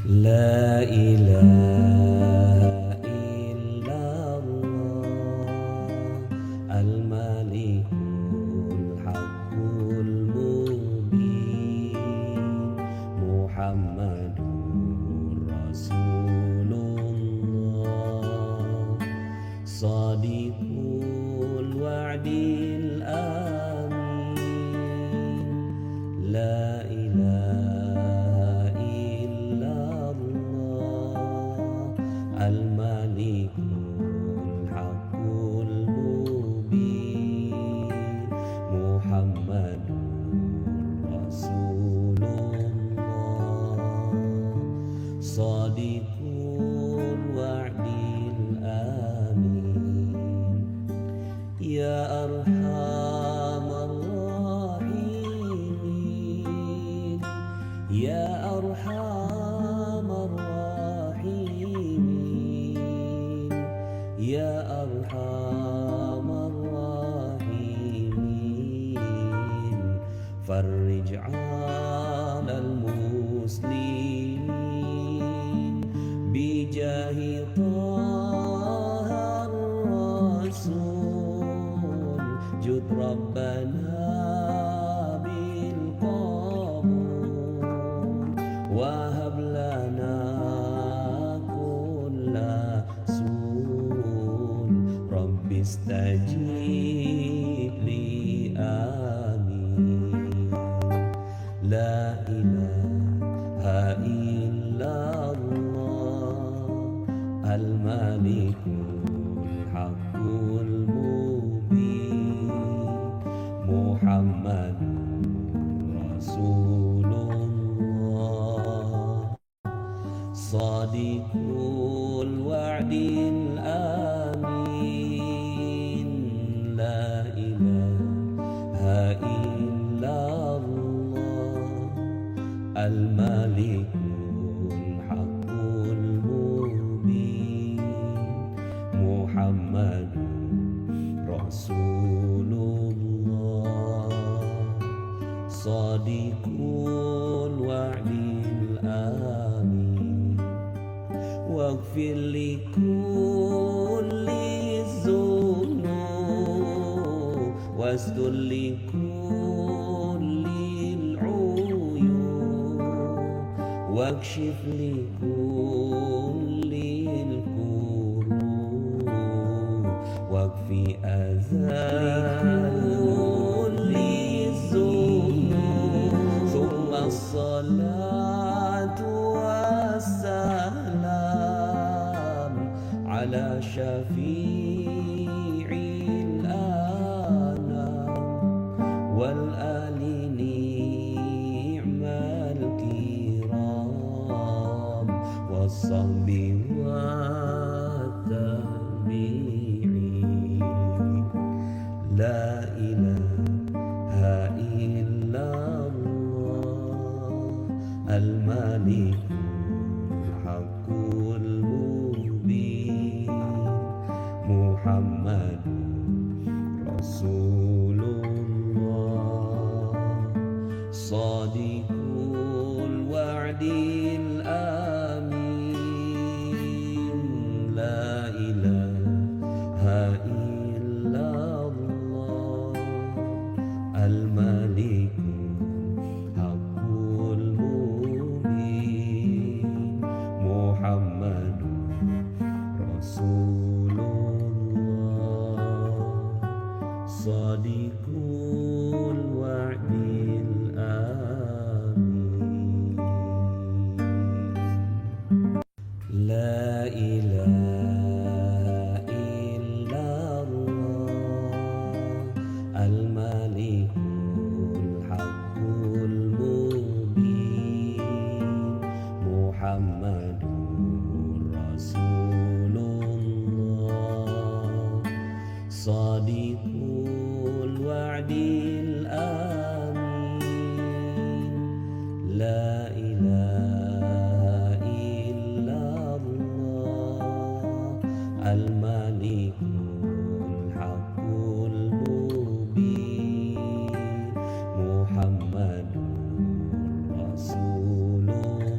La ilaha illallah al-malikul haqqul mubin Muhammadur Rasulullah Shadiqul wa'dil amin La ilaha illallah al-malikul haqqul mubin Muhammadur Rasulullah Shadiqul wa'dil amin Ya arhamar rahimin Ya arhamar rahimin Ya arhamar rahimin Farrij 'alal muslimin bijahi Thahar Rasul Jud Rabbana bil qabul Wahab lana kulla sul Rabbi istajib li amin La ilaha illallah al-malikul haqqul mubin Muhammadur Rasulullah Shadiqul wa'dil amin La ilaha illallah al-malikul haqqul mubin Muhammadur Rasulullah Shadiqul wa'dil amin Waghfir li kulli dhunub wastur li kulli al-uyub wakshif li kulli al-kurub wakfi azan kulli dhunub thumma as-salatu was-salam ala syafi'il anam wal ali ni'mal kiram was-sahbi wat-tabi'in La ilaha illallah al-malikul haqqul mubin Muhammadur Rasulullah Shadiqul wa'dil amin La ilaha illallah al-malikul haqqul mubin Muhammadur Rasulullah Shadiqul wa'dil amin La ilaha illallah al-malikul haqqul mubin Muhammadur Rasulullah Shadiqul wa'dil amin La ilaha illallah al-malikul haqqul mubin Muhammadur Rasulullah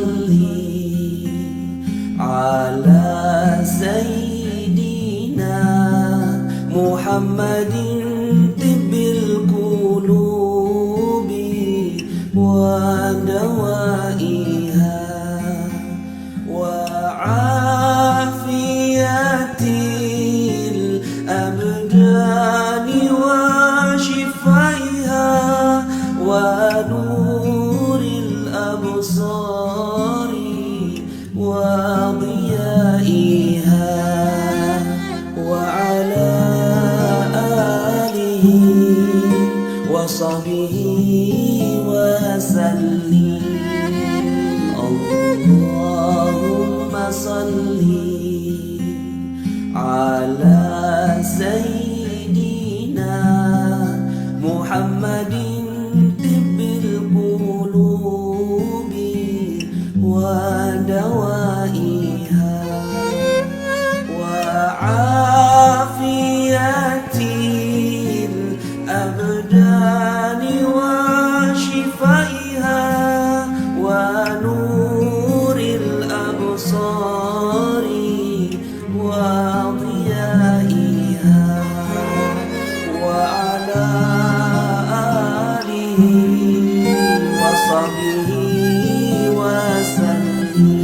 صلي على سيدنا محمد طب القلوب ودوائها وعافية الأبدان وشفائها ونور الأبصار وضيائها وعلى آله وصحبه وسلم. اللهم صل على سيدنا محمد طب القلوب ودوائها وعافية الأبدان وشفائها ونور الأبصار وضيائها وعلى آله وصحبه وسلم.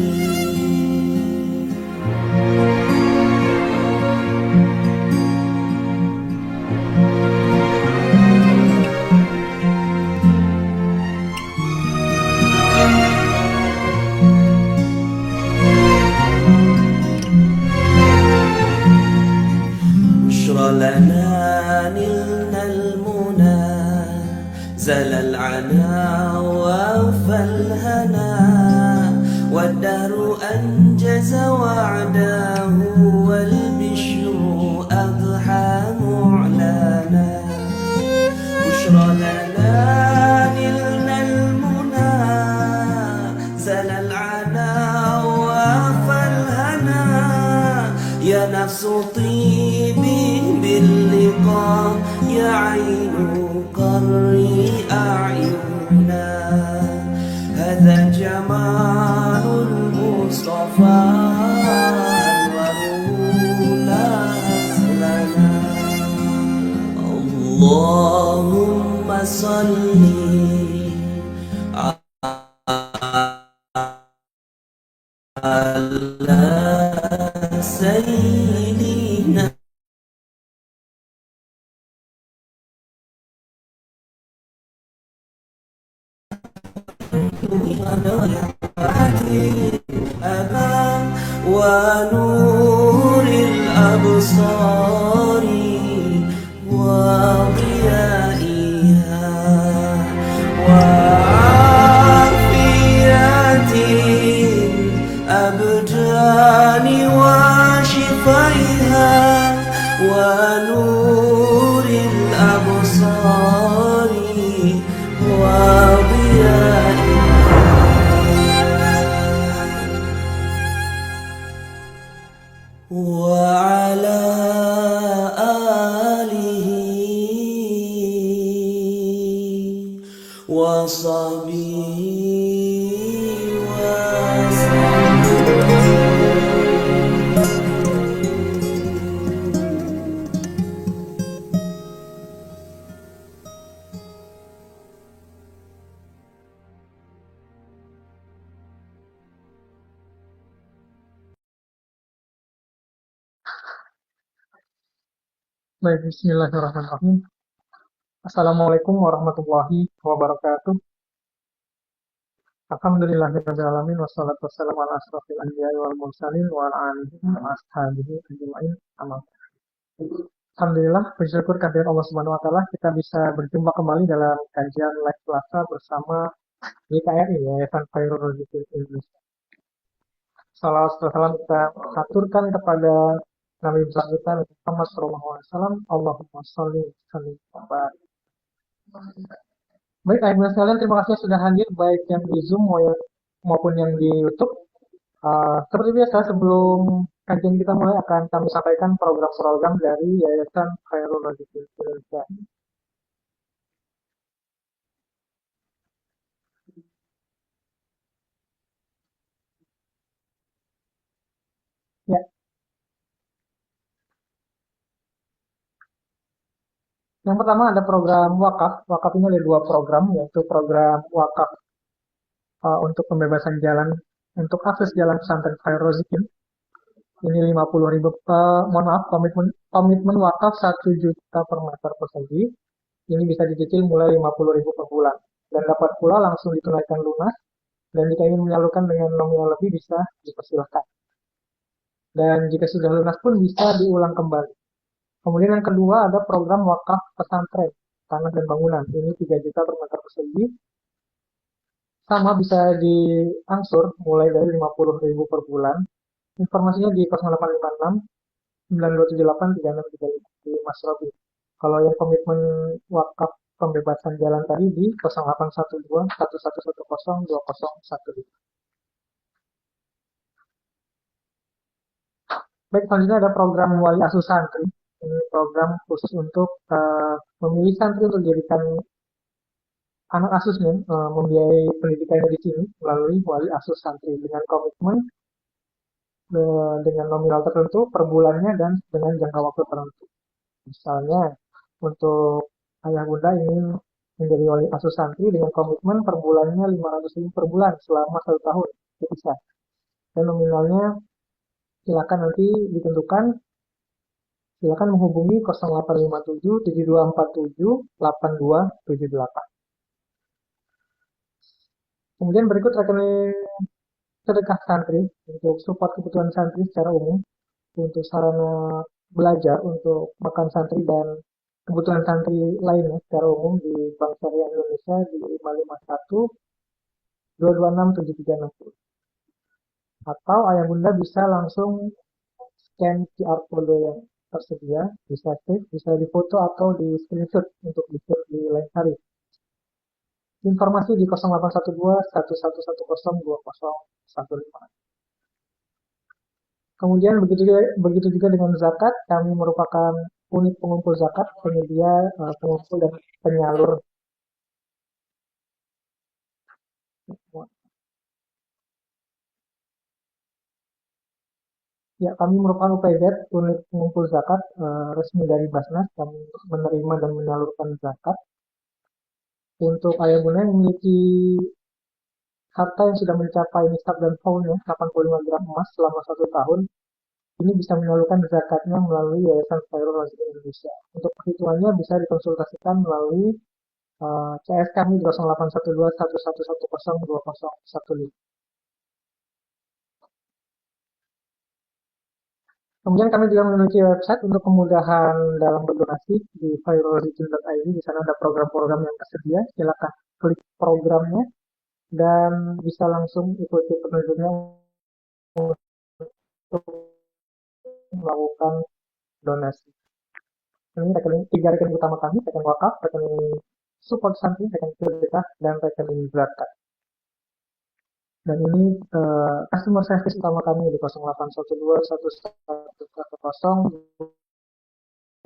بشرى لنا نلنا المنى زل العنا ووفى الهنا والدهر أنجز وعده والبشر أضحى معلنا. بشرى لنا نلنا المنى زل العنا ووفى الهنا يا نفس طيبي باللقاء يا عين قري أعيننا هذا جمال المصطفى أنوره لا لنا. اللهم صل على سيدنا أبا ونور الأبصار وضيائها وعافية الأبدان وشفائها ونور الأبصار وضيائها وعلى آله وصحبه Baik, bismillahirrahmanirrahim. Assalamualaikum warahmatullahi wabarakatuh. Alhamdulillahirrahmanirrahim. Wassalatu wassalamu ala asrafil anbiya'i wal mursalin wa ala alihi wa ashabihi ajma'in. Amma ba'du. Alhamdulillah, bersyukur kehadirat Allah Subhanahu wa taala kita bisa berjumpa kembali dalam kajian live Selasa bersama YKRI, Yayasan Khairul Raziqin Indonesia. Salawat dan salam kita aturkan kepada Nabi besar kita Muhammad SAW. Allahumma sholli wa barik. Baik, ayah sekalian, terima kasih sudah hadir baik yang di Zoom maupun yang di YouTube. Seperti biasa, sebelum kajian kita mulai akan kami sampaikan program-program dari Yayasan Khairul Raziqin Indonesia. Yang pertama ada program wakaf. Wakaf ini ada dua program, yaitu program wakaf untuk pembebasan jalan untuk akses jalan pesantren Khairul Rozikin. Ini 50.000, mohon maaf, komitmen komitmen wakaf 1 juta per meter persegi. Ini bisa dicicil mulai 50.000 per bulan dan dapat pula langsung ditunaikan lunas. Dan jika ingin menyalurkan dengan nominal lebih bisa dipersilahkan. Dan jika sudah lunas pun bisa diulang kembali. Kemudian yang kedua ada program wakaf pesantren tanah dan bangunan. Ini 3 juta per meter persegi. Sama bisa diangsur mulai dari 50.000 per bulan. Informasinya di 0856 9278 3635 di Mas Robi. Kalau yang komitmen wakaf pembebasan jalan tadi di 0812 1110 2015. Baik, selanjutnya ada program Wali Asuh Santri. Ini program khusus untuk memilih santri untuk dijadikan anak asuhnya, membiayai pendidikannya di sini melalui Wali Asuh Santri dengan komitmen dengan nominal tertentu per bulannya dan dengan jangka waktu tertentu. Misalnya, untuk ayah bunda ingin menjadi wali asuh santri dengan komitmen per bulannya 500.000 per bulan selama 1 tahun, itu bisa. Dan nominalnya silakan nanti ditentukan, silakan menghubungi 0857 7247 8278. Kemudian berikut rekening sedekah santri untuk support kebutuhan santri secara umum, untuk sarana belajar, untuk makan santri dan kebutuhan santri lainnya secara umum di Bank Syariah Indonesia di 551 226 7360. Atau ayah bunda bisa langsung scan QR kode yang tersedia, bisa save, bisa difoto atau di screenshot untuk di-share di lain hari. Informasi di 0812 1110 2015. Kemudian begitu juga dengan zakat, kami merupakan unit pengumpul zakat, penyedia, pengumpul dan penyalur. Ya, kami merupakan UPZ, unit pengumpul zakat resmi dari Basnas. Kami menerima dan menyalurkan zakat. Untuk ayah bunda yang memiliki harta yang sudah mencapai nisab dan faunnya 85 gram emas selama 1 tahun, ini bisa menyalurkan zakatnya melalui Yayasan Khairul Razikin Indonesia. Untuk perhitungannya bisa dikonsultasikan melalui CS kami di 0812 1110 2015. Kemudian kami juga memiliki website untuk kemudahan dalam berdonasi di khairulrazikin.id. Di sana ada program-program yang tersedia. Silakan klik programnya dan bisa langsung ikuti petunjuknya untuk melakukan donasi. Ini rekening 3 rekening utama kami, rekening wakaf, rekening support santri, rekening sedekah, dan rekening zakat. Dan ini customer service utama kami di 0812 1110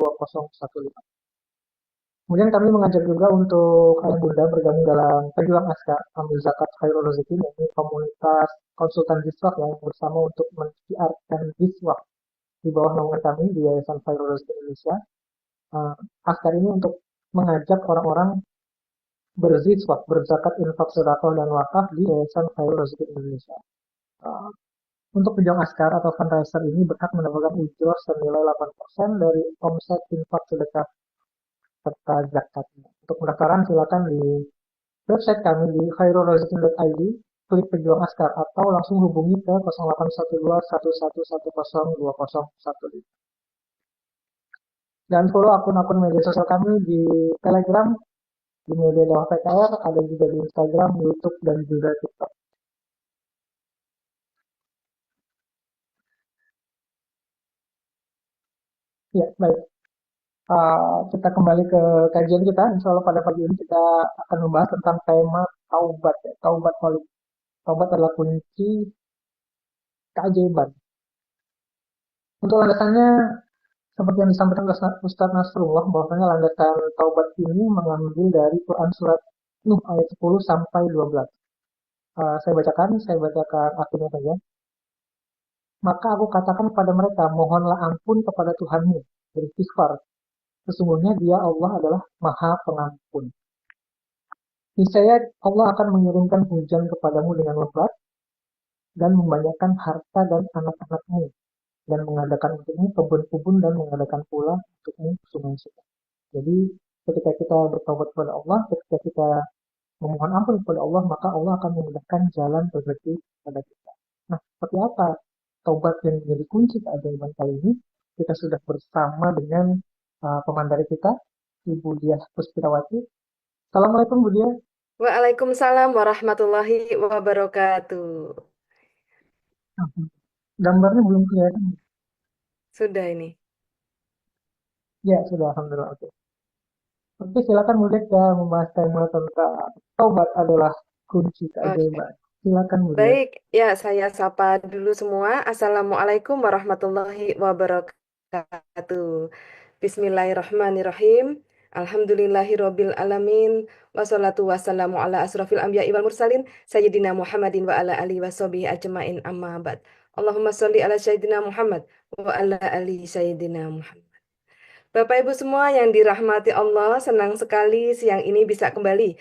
2015. Kemudian kami mengajak juga untuk ayah bunda bergabung dalam pejuang askar ambil zakat Khairul Rezekin, ini komunitas konsultan Diswak yang bersama untuk mensiarkan Diswak di bawah naungan kami di Yayasan Khairul Rezekin Indonesia. Askar ini untuk mengajak orang-orang berziswak, berzakat, infak, sedekah dan wakaf di Yayasan Khairul Rezekin Indonesia. Untuk pejuang askar atau fundraiser ini berhak mendapatkan ujroh senilai 8% dari omset infak sedekah serta zakatnya. Untuk pendaftaran silakan di website kami di khairulrazikin.id, klik pejuang askar atau langsung hubungi ke 0812 1110 2015. Dan follow akun-akun media sosial kami di Telegram, di media Dakwah PKR, ada juga di Instagram, YouTube, dan juga TikTok. Ya, baik. Kita kembali ke kajian kita. Insya Allah pada pagi ini kita akan membahas tentang tema taubat. Ya. Taubat adalah kunci keajaiban. Untuk landasannya, seperti yang disampaikan Ustaz Nasrullah, bahwasanya landasan taubat ini mengambil dari Quran surat Nuh ayat 10 sampai 12. Saya bacakan akhirnya saja. Maka aku katakan kepada mereka, mohonlah ampun kepada Tuhanmu, beristighfar, Sesungguhnya Dia Allah adalah Maha Pengampun. Niscaya Allah akan mengirimkan hujan kepadamu dengan lebat dan membanyakkan harta dan anak-anakmu dan mengadakan untukmu kebun-kebun dan mengadakan pula untukmu sungai-sungai. Jadi ketika kita bertobat kepada Allah, ketika kita memohon ampun kepada Allah, maka Allah akan memudahkan jalan rezeki kepada kita. Nah, seperti apa taubat yang menjadi kunci keajaiban kali ini? Kita sudah bersama dengan pemandari kita, Ibu Diah Puspirawati. Assalamualaikum Bu Diah. Waalaikumsalam warahmatullahi wabarakatuh. Gambarnya belum kelihatan. Sudah ini. Ya, sudah. Alhamdulillah. Oke. Oke, silakan Bu Diah, kita membahas tema tentang taubat adalah kunci Oke. keajaiban. Silakan Bu Diah. Baik, ya saya sapa dulu semua. Assalamualaikum warahmatullahi wabarakatuh. Bismillahirrahmanirrahim. Alhamdulillahirabbil alamin. Wassalatu wassalamu ala asrofil anbiya'i wal mursalin sayyidina Muhammadin wa ala alihi washabihi ajmain amma ba'd. Allahumma sholli ala sayyidina Muhammad wa ala ali sayyidina Muhammad. Bapak Ibu semua yang dirahmati Allah, senang sekali siang ini bisa kembali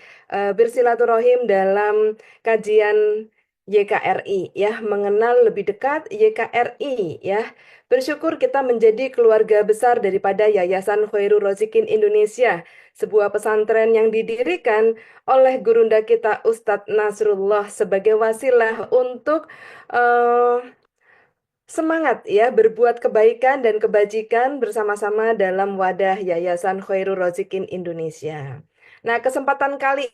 bersilaturahim dalam kajian YKRI ya, mengenal lebih dekat YKRI ya. Bersyukur kita menjadi keluarga besar daripada Yayasan Khairul Rozikin Indonesia, sebuah pesantren yang didirikan oleh gurunda kita Ustadz Nasrullah sebagai wasilah untuk eh, semangat ya berbuat kebaikan dan kebajikan bersama-sama dalam wadah Yayasan Khairul Rozikin Indonesia. Nah, kesempatan kali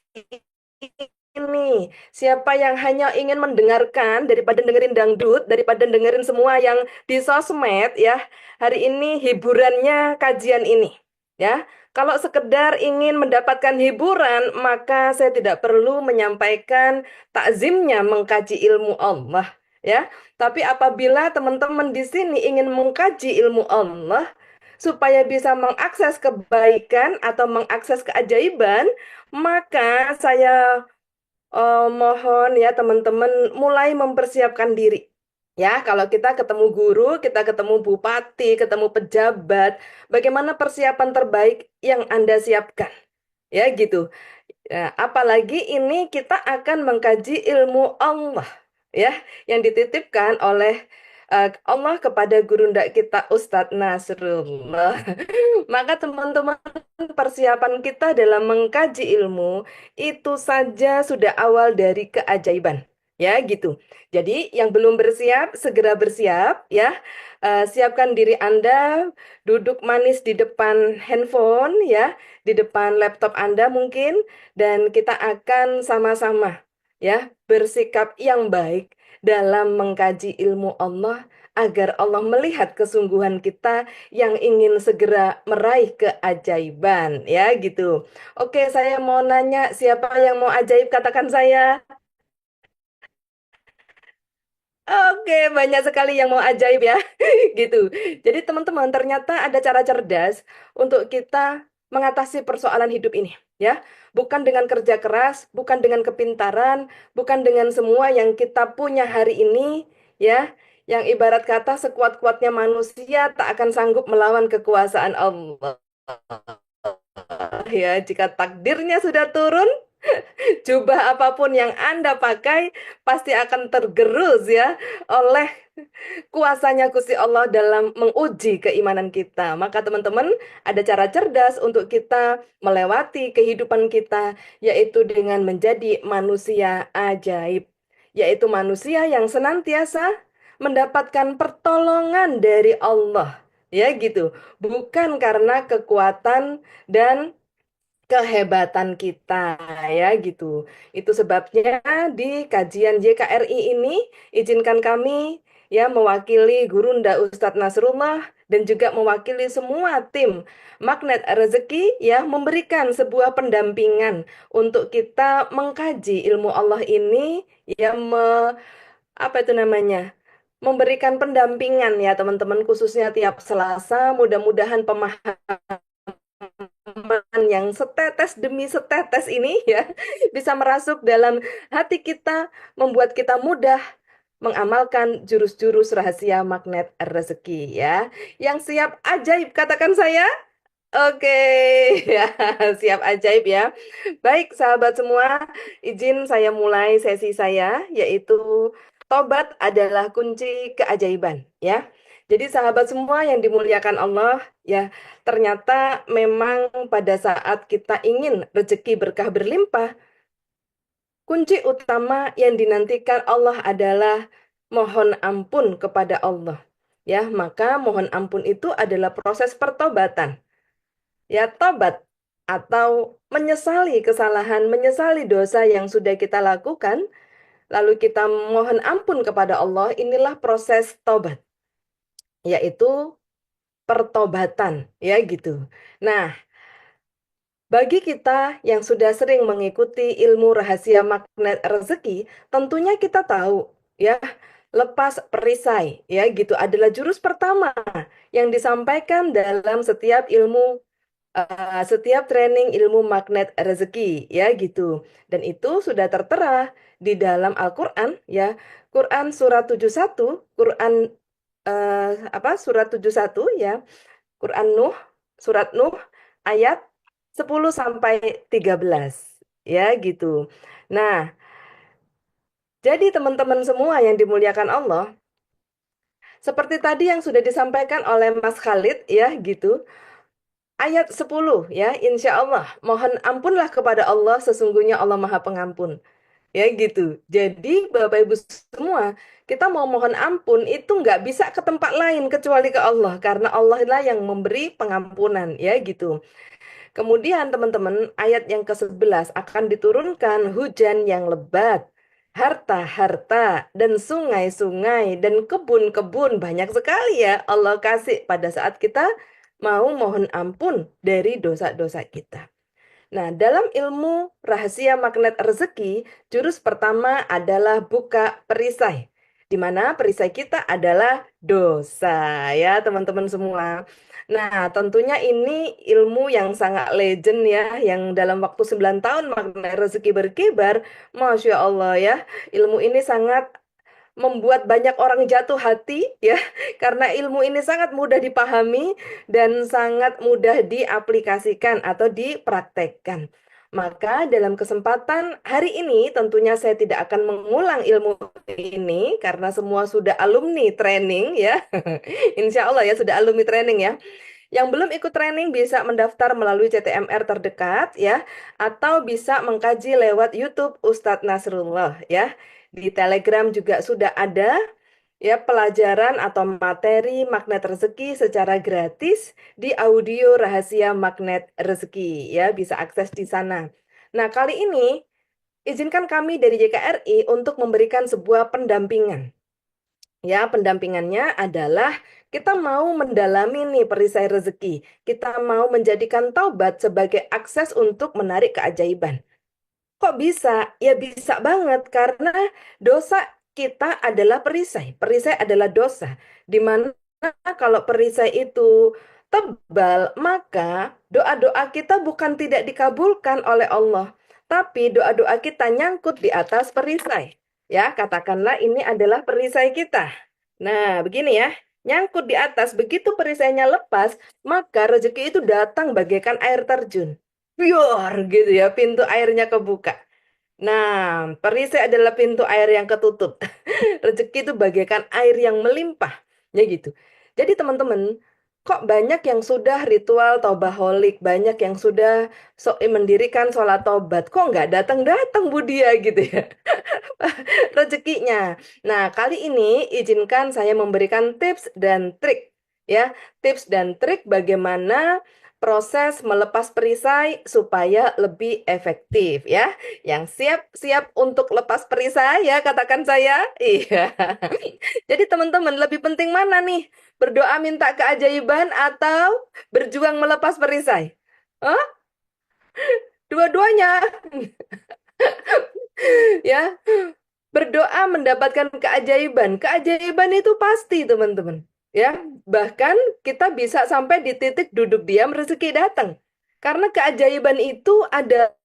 ini, siapa yang hanya ingin mendengarkan daripada dengerin dangdut, daripada dengerin semua yang di sosmed ya, hari ini hiburannya kajian ini. Ya, kalau sekedar ingin mendapatkan hiburan, maka saya tidak perlu menyampaikan takzimnya mengkaji ilmu Allah. Ya, tapi apabila teman-teman di sini ingin mengkaji ilmu Allah supaya bisa mengakses kebaikan atau mengakses keajaiban, maka saya mohon ya teman-teman mulai mempersiapkan diri. Ya, kalau kita ketemu guru, kita ketemu bupati, ketemu pejabat, bagaimana persiapan terbaik yang Anda siapkan? Ya, gitu. Ya, apalagi ini kita akan mengkaji ilmu Allah ya yang dititipkan oleh Allah kepada gurunda kita Ustadz Nasrullah. Maka teman-teman persiapan kita dalam mengkaji ilmu itu saja sudah awal dari keajaiban. Ya gitu. Jadi yang belum bersiap segera bersiap ya. Siapkan diri Anda duduk manis di depan handphone ya, di depan laptop Anda mungkin dan kita akan sama-sama ya bersikap yang baik dalam mengkaji ilmu Allah agar Allah melihat kesungguhan kita yang ingin segera meraih keajaiban ya gitu. Oke, saya mau nanya siapa yang mau ajaib katakan saya. Oke, banyak sekali yang mau ajaib ya. Gitu. Jadi teman-teman, ternyata ada cara cerdas untuk kita mengatasi persoalan hidup ini, ya. Bukan dengan kerja keras, bukan dengan kepintaran, bukan dengan semua yang kita punya hari ini, ya. Yang ibarat kata sekuat-kuatnya manusia tak akan sanggup melawan kekuasaan Allah. Ya, jika takdirnya sudah turun, jubah apapun yang Anda pakai pasti akan tergerus ya oleh kuasanya Gusti Allah dalam menguji keimanan kita. Maka teman-teman, ada cara cerdas untuk kita melewati kehidupan kita, yaitu dengan menjadi manusia ajaib. Yaitu manusia yang senantiasa mendapatkan pertolongan dari Allah. Ya gitu, bukan karena kekuatan dan kehebatan kita ya gitu. Itu sebabnya di kajian YKRI ini izinkan kami ya mewakili Gurunda Ustadz Nasrullah dan juga mewakili semua tim Magnet Rezeki ya memberikan sebuah pendampingan untuk kita mengkaji ilmu Allah ini ya apa itu namanya? Memberikan pendampingan ya teman-teman khususnya tiap Selasa mudah-mudahan pemahaman yang setetes demi setetes ini ya bisa merasuk dalam hati kita, membuat kita mudah mengamalkan jurus-jurus rahasia magnet rezeki ya. Yang siap ajaib katakan saya. Oke, ya, siap ajaib ya. Baik, sahabat semua, izin saya mulai sesi saya, yaitu tobat adalah kunci keajaiban, ya. Jadi sahabat semua yang dimuliakan Allah, ya, ternyata memang pada saat kita ingin rezeki berkah berlimpah, kunci utama yang dinantikan Allah adalah mohon ampun kepada Allah. Ya, maka mohon ampun itu adalah proses pertobatan. Ya, tobat atau menyesali kesalahan, menyesali dosa yang sudah kita lakukan, lalu kita mohon ampun kepada Allah, inilah proses tobat, yaitu pertobatan, ya gitu. Nah, bagi kita yang sudah sering mengikuti ilmu rahasia magnet rezeki, tentunya kita tahu, ya, lepas perisai, ya gitu, adalah jurus pertama yang disampaikan dalam setiap training ilmu magnet rezeki, ya gitu. Dan itu sudah tertera di dalam Al-Qur'an, ya. Quran surat 71, surat 71, ya. Quran Nuh, surat Nuh ayat 10 sampai 13, ya gitu. Nah, jadi teman-teman semua yang dimuliakan Allah, seperti tadi yang sudah disampaikan oleh Mas Khalid, ya gitu. Ayat 10 ya, insya Allah, mohon ampunlah kepada Allah, sesungguhnya Allah Maha Pengampun. Ya gitu. Jadi Bapak Ibu semua, kita mau mohon ampun itu nggak bisa ke tempat lain kecuali ke Allah. Karena Allah lah yang memberi pengampunan. Ya gitu. Kemudian teman-teman, ayat yang ke-11 akan diturunkan hujan yang lebat, harta-harta, dan sungai-sungai, dan kebun-kebun. Banyak sekali ya Allah kasih pada saat kita mau mohon ampun dari dosa-dosa kita. Nah, dalam ilmu rahasia magnet rezeki, jurus pertama adalah buka perisai. Di mana perisai kita adalah dosa, ya teman-teman semua. Nah, tentunya ini ilmu yang sangat legend ya, yang dalam waktu 9 tahun magnet rezeki berkibar, Masya Allah ya, ilmu ini sangat membuat banyak orang jatuh hati ya, karena ilmu ini sangat mudah dipahami dan sangat mudah diaplikasikan atau dipraktekkan. Maka dalam kesempatan hari ini tentunya saya tidak akan mengulang ilmu ini karena semua sudah alumni training ya. Insya Allah ya sudah alumni training ya. Yang belum ikut training bisa mendaftar melalui CTMR terdekat ya, atau bisa mengkaji lewat YouTube Ustadz Nasrullah ya. Di Telegram juga sudah ada ya pelajaran atau materi magnet rezeki secara gratis di audio rahasia magnet rezeki ya, bisa akses di sana. Nah, kali ini izinkan kami dari JKRI untuk memberikan sebuah pendampingan. Ya, pendampingannya adalah kita mau mendalami nih perisai rezeki. Kita mau menjadikan taubat sebagai akses untuk menarik keajaiban. Kok bisa? Ya bisa banget karena dosa kita adalah perisai. Perisai adalah dosa. Di mana kalau perisai itu tebal, maka doa-doa kita bukan tidak dikabulkan oleh Allah, tapi doa-doa kita nyangkut di atas perisai. Ya, katakanlah ini adalah perisai kita. Nah, begini ya. Nyangkut di atas, begitu perisainya lepas, maka rezeki itu datang bagaikan air terjun. Biar gitu ya, pintu airnya kebuka. Nah, perisai adalah pintu air yang ketutup. Rezeki itu bagaikan air yang melimpah. Ya gitu. Jadi teman-teman, kok banyak yang sudah ritual taubaholik, banyak yang sudah mendirikan sholat taubat, kok nggak datang-datang Budia gitu ya rezekinya. Nah, kali ini izinkan saya memberikan tips dan trik ya, tips dan trik bagaimana proses melepas perisai supaya lebih efektif ya. Yang siap-siap untuk lepas perisai ya, katakan saya. Iya. Jadi teman-teman, lebih penting mana nih? Berdoa minta keajaiban atau berjuang melepas perisai? Hah? Dua-duanya ya. Berdoa mendapatkan keajaiban. Keajaiban itu pasti, teman-teman. Ya, bahkan kita bisa sampai di titik duduk diam rezeki datang. Karena keajaiban itu adalah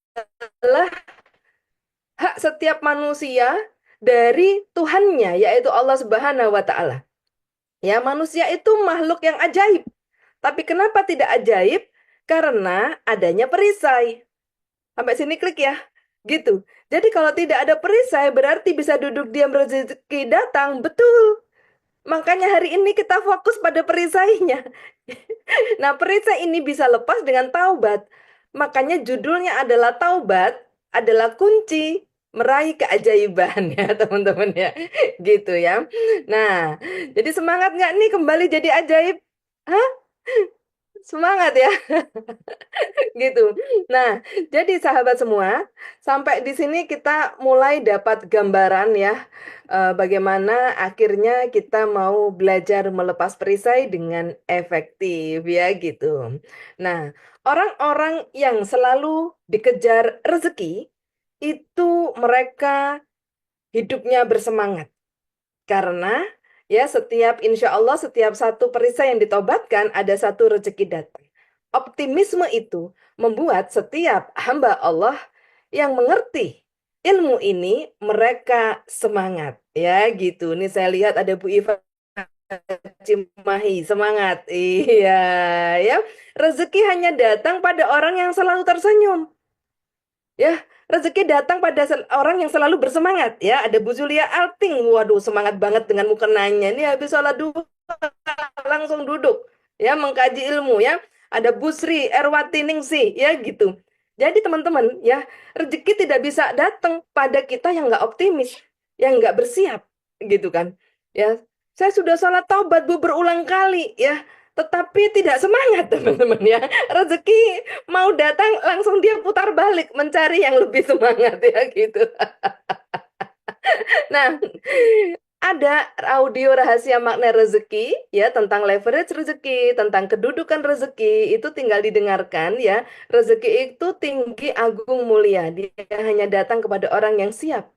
hak setiap manusia dari Tuhannya, yaitu Allah Subhanahu wa taala. Ya, manusia itu makhluk yang ajaib. Tapi kenapa tidak ajaib? Karena adanya perisai. Sampai sini klik ya. Gitu. Jadi kalau tidak ada perisai berarti bisa duduk diam rezeki datang. Betul. Makanya hari ini kita fokus pada perisainya. Nah, perisai ini bisa lepas dengan taubat. Makanya judulnya adalah taubat adalah kunci meraih keajaiban ya teman-teman ya. Gitu ya. Nah, jadi semangat nggak nih kembali jadi ajaib? Hah? Semangat ya. Gitu. Nah, jadi sahabat semua, sampai di sini kita mulai dapat gambaran ya, bagaimana akhirnya kita mau belajar melepas perisai dengan efektif ya gitu. Nah, orang-orang yang selalu dikejar rezeki itu mereka hidupnya bersemangat. Karena ya setiap insya Allah setiap satu perisai yang ditobatkan ada satu rezeki datang. Optimisme itu membuat setiap hamba Allah yang mengerti ilmu ini mereka semangat ya gitu. Nih saya lihat ada Bu Iva Cimahi semangat. Iya ya. Rezeki hanya datang pada orang yang selalu tersenyum. Ya, rezeki datang pada orang yang selalu bersemangat. Ya, ada Bu Zulia Alting. Waduh, semangat banget dengan mukenanya. Ini habis sholat duha langsung duduk. Ya, mengkaji ilmu ya. Ada Bu Sri Erwati Ningsih. Ya, gitu. Jadi teman-teman, ya, rezeki tidak bisa datang pada kita yang nggak optimis, yang nggak bersiap, gitu kan? Ya, saya sudah sholat taubat Bu berulang kali, ya, tetapi tidak semangat teman-teman ya. Rezeki mau datang langsung dia putar balik mencari yang lebih semangat ya gitu. Nah, ada audio rahasia makna rezeki ya tentang leverage rezeki, tentang kedudukan rezeki itu tinggal didengarkan ya. Rezeki itu tinggi, agung, mulia. Dia hanya datang kepada orang yang siap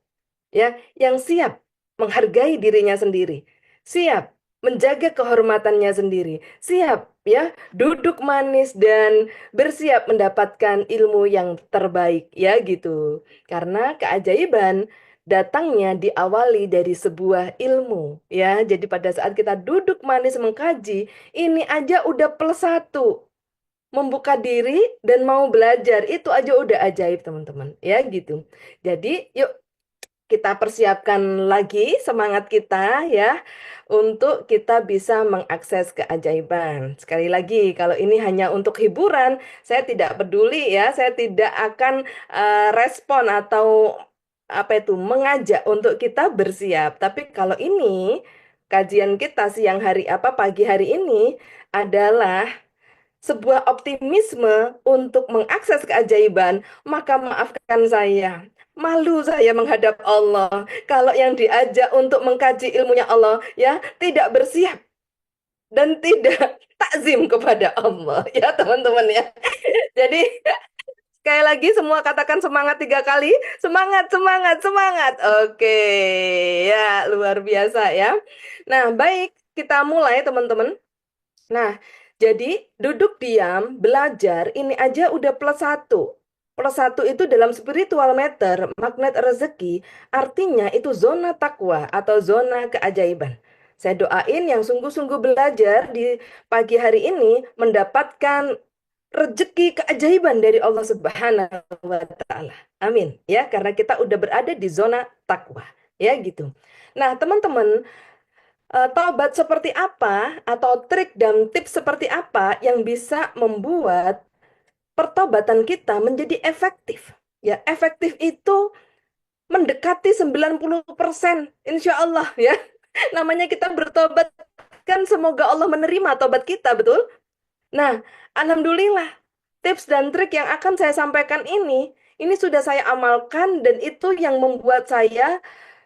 ya, yang siap menghargai dirinya sendiri, siap menjaga kehormatannya sendiri, siap ya duduk manis dan bersiap mendapatkan ilmu yang terbaik ya gitu. Karena keajaiban datangnya diawali dari sebuah ilmu ya. Jadi pada saat kita duduk manis mengkaji, ini aja udah plus satu. Membuka diri dan mau belajar itu aja udah ajaib teman-teman ya gitu. Jadi yuk kita persiapkan lagi semangat kita ya untuk kita bisa mengakses keajaiban. Sekali lagi, kalau ini hanya untuk hiburan, saya tidak peduli ya, saya tidak akan respon atau apa itu mengajak untuk kita bersiap. Tapi kalau ini kajian kita siang hari apa pagi hari ini adalah sebuah optimisme untuk mengakses keajaiban, maka maafkan saya. Malu saya menghadap Allah. Kalau yang diajak untuk mengkaji ilmunya Allah, ya tidak bersiap dan tidak takzim kepada Allah. Ya teman-teman ya. Jadi sekali lagi semua katakan semangat 3 kali. Semangat, semangat, semangat. Oke, ya luar biasa ya. Nah baik, kita mulai teman-teman. Nah, jadi duduk diam, belajar, ini aja udah plus satu. Plus satu itu dalam spiritual meter, magnet rezeki, artinya itu zona takwa atau zona keajaiban. Saya doain yang sungguh-sungguh belajar di pagi hari ini mendapatkan rezeki keajaiban dari Allah Subhanahu wa Ta'ala. Amin. Ya, karena kita udah berada di zona takwa. Ya, gitu. Nah, teman-teman, taubat seperti apa atau trik dan tips seperti apa yang bisa membuat pertobatan kita menjadi efektif? Ya, efektif itu mendekati 90%, insya Allah ya. Namanya kita bertobat kan semoga Allah menerima tobat kita, betul? Nah, alhamdulillah tips dan trik yang akan saya sampaikan ini sudah saya amalkan dan itu yang membuat saya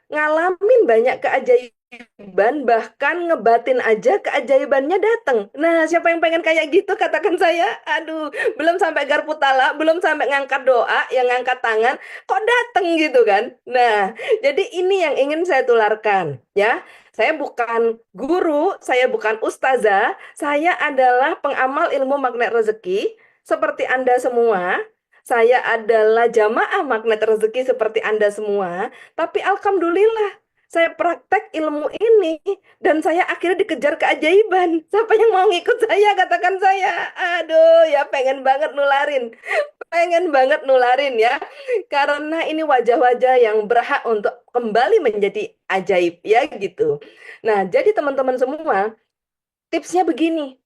ngalamin banyak keajaiban, bahkan ngebatin aja keajaibannya datang. Nah, siapa yang pengen kayak gitu? Katakan saya. Aduh, belum sampai garpu tala, belum sampai ngangkat doa, yang ngangkat tangan, kok datang gitu kan? Nah, jadi ini yang ingin saya tularkan, ya. Saya bukan guru, saya bukan ustazah, saya adalah pengamal ilmu magnet rezeki, seperti Anda semua. Saya adalah jamaah magnet rezeki seperti Anda semua. Tapi alhamdulillah, Saya praktek ilmu ini dan saya akhirnya dikejar keajaiban. Siapa yang mau ngikut saya? Katakan saya. Aduh, ya pengen banget nularin. Pengen banget nularin ya. Karena ini wajah-wajah yang berhak untuk kembali menjadi ajaib ya gitu. Nah, jadi teman-teman semua, tipsnya begini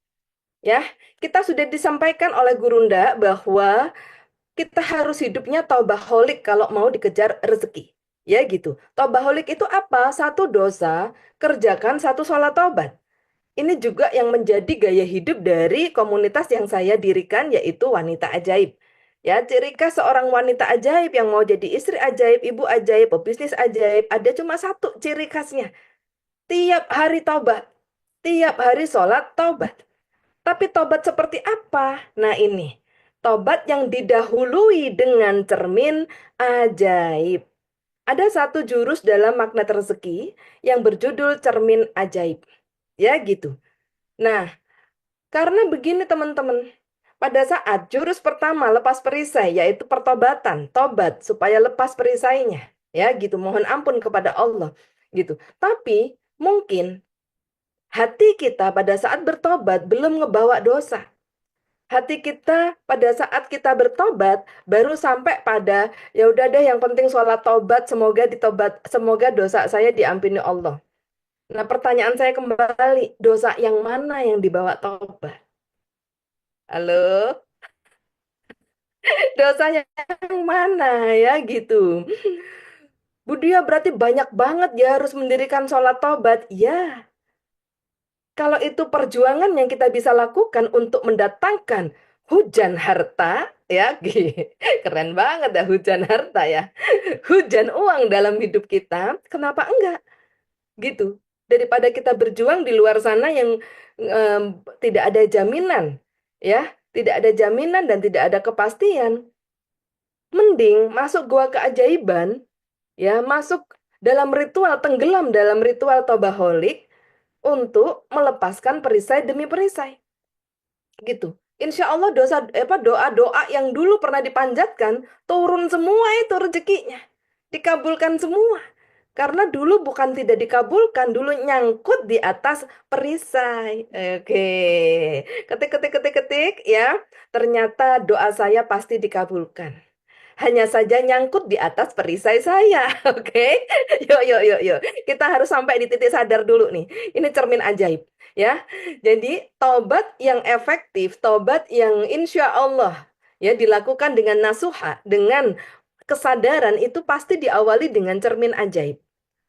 ya. Kita sudah disampaikan oleh Gurunda bahwa kita harus hidupnya taubaholik kalau mau dikejar rezeki. Ya gitu. Taubaholik itu apa? Satu dosa, kerjakan satu sholat taubat. Ini juga yang menjadi gaya hidup dari komunitas yang saya dirikan, yaitu Wanita Ajaib. Ya, ciri khas seorang wanita ajaib yang mau jadi istri ajaib, ibu ajaib, pebisnis ajaib, ada cuma satu ciri khasnya. Tiap hari taubat. Tiap hari sholat taubat. Tapi tobat seperti apa? Nah ini, tobat yang didahului dengan cermin ajaib. Ada satu jurus dalam magnet rezeki yang berjudul cermin ajaib. Ya gitu. Nah, karena begini teman-teman, pada saat jurus pertama lepas perisai, yaitu pertobatan, tobat, supaya lepas perisainya. Ya gitu, mohon ampun kepada Allah. Gitu. Tapi mungkin hati kita pada saat bertobat belum ngebawa dosa. Hati kita pada saat kita bertobat baru sampai pada ya udah deh yang penting sholat tobat semoga ditobat semoga dosa saya diampuni Allah. Nah, pertanyaan saya kembali, dosa yang mana yang dibawa tobat? Halo, dosanya yang mana ya gitu. Budia berarti banyak banget ya harus mendirikan sholat tobat. Ya, kalau itu perjuangan yang kita bisa lakukan untuk mendatangkan hujan harta, ya, keren banget ya hujan harta ya. Hujan uang dalam hidup kita, kenapa enggak? Gitu. Daripada kita berjuang di luar sana yang tidak ada jaminan, ya, tidak ada jaminan dan tidak ada kepastian. Mending masuk gua keajaiban, ya, masuk dalam ritual, tenggelam dalam ritual tobaholik, untuk melepaskan perisai demi perisai. Gitu. Insya Allah doa-doa yang dulu pernah dipanjatkan turun semua itu rezekinya. Dikabulkan semua. Karena dulu bukan tidak dikabulkan, dulu nyangkut di atas perisai. Oke. Ketik, ketik, ketik, ketik ya. Ternyata doa saya pasti dikabulkan. Hanya saja nyangkut di atas perisai saya. Oke. Yuk, yuk, yuk, yuk. Kita harus sampai di titik sadar dulu nih. Ini cermin ajaib. Ya, jadi tobat yang efektif, tobat yang insya Allah ya dilakukan dengan nasuha, dengan kesadaran itu pasti diawali dengan cermin ajaib.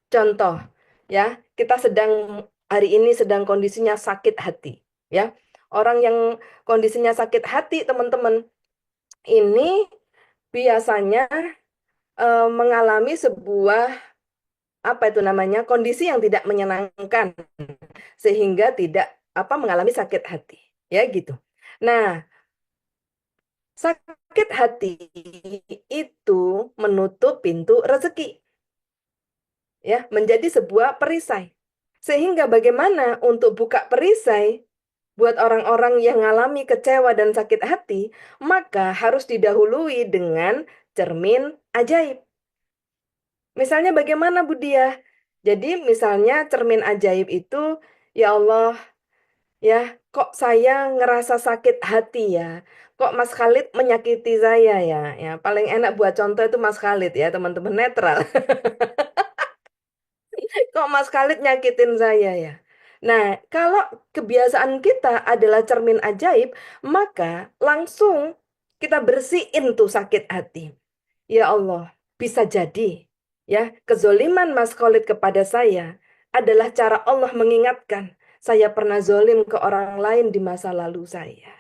Contoh, ya, kita sedang hari ini sedang kondisinya sakit hati, ya. Orang yang kondisinya sakit hati, teman-teman, ini biasanya mengalami sebuah apa itu namanya kondisi yang tidak menyenangkan sehingga tidak mengalami sakit hati, ya gitu. Nah, sakit hati itu menutup pintu rezeki, ya, menjadi sebuah perisai. Sehingga bagaimana untuk buka perisai buat orang-orang yang mengalami kecewa dan sakit hati, maka harus didahului dengan cermin ajaib. Misalnya bagaimana Budia? Jadi misalnya cermin ajaib itu, ya Allah, ya kok saya ngerasa sakit hati ya? Kok Mas Khalid menyakiti saya ya? Ya paling enak buat contoh itu Mas Khalid ya teman-teman netral. Kok Mas Khalid nyakitin saya ya? Nah, kalau kebiasaan kita adalah cermin ajaib, maka langsung kita bersihin tuh sakit hati. Ya Allah, bisa jadi ya kezoliman Mas Khalid kepada saya adalah cara Allah mengingatkan saya pernah zolim ke orang lain di masa lalu saya.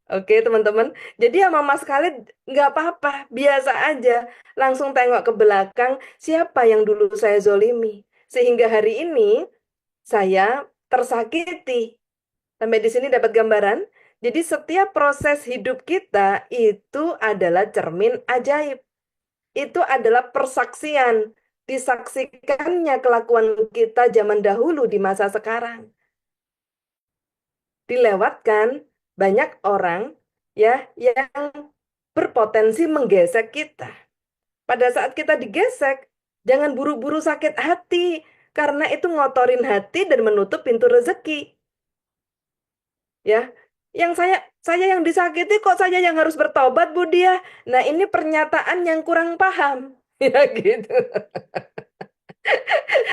Oke teman-teman, jadi sama Mas Khalid nggak apa-apa, biasa aja. Langsung tengok ke belakang siapa yang dulu saya zolimi. Sehingga hari ini saya tersakiti. Sampai di sini dapat gambaran? Jadi setiap proses hidup kita itu adalah cermin ajaib. Itu adalah persaksian. Disaksikannya kelakuan kita zaman dahulu di masa sekarang. Dilewatkan banyak orang ya yang berpotensi menggesek kita. Pada saat kita digesek, Jangan buru-buru sakit hati, karena itu ngotorin hati dan menutup pintu rezeki. Ya, yang saya yang disakiti kok saya yang harus bertobat, Bu Dia. Nah, ini pernyataan yang kurang paham. Ya gitu.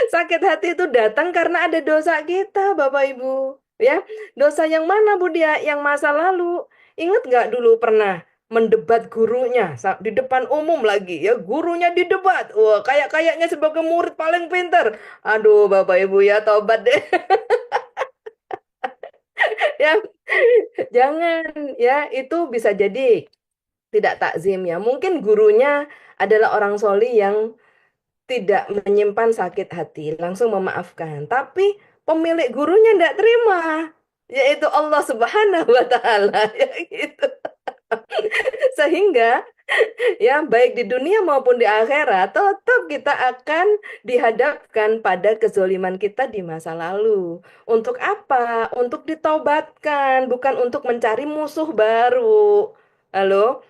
Sakit hati itu datang karena ada dosa kita, Bapak Ibu. Ya, dosa yang mana, Bu Dia? Yang masa lalu. Ingat nggak dulu pernah mendebat gurunya di depan umum lagi ya, gurunya didebat. Wah, kayaknya sebagai murid paling pinter. Aduh, Bapak Ibu ya, tobat deh. Ya, jangan ya, itu bisa jadi tidak takzim ya. Mungkin gurunya adalah orang soli yang tidak menyimpan sakit hati, langsung memaafkan. Tapi pemilik gurunya tidak terima, yaitu Allah Subhanahu wa Ta'ala, ya gitu. Sehingga ya baik di dunia maupun di akhirat tetap kita akan dihadapkan pada kezoliman kita di masa lalu. Untuk apa? Untuk ditaubatkan, bukan untuk mencari musuh baru. Halo?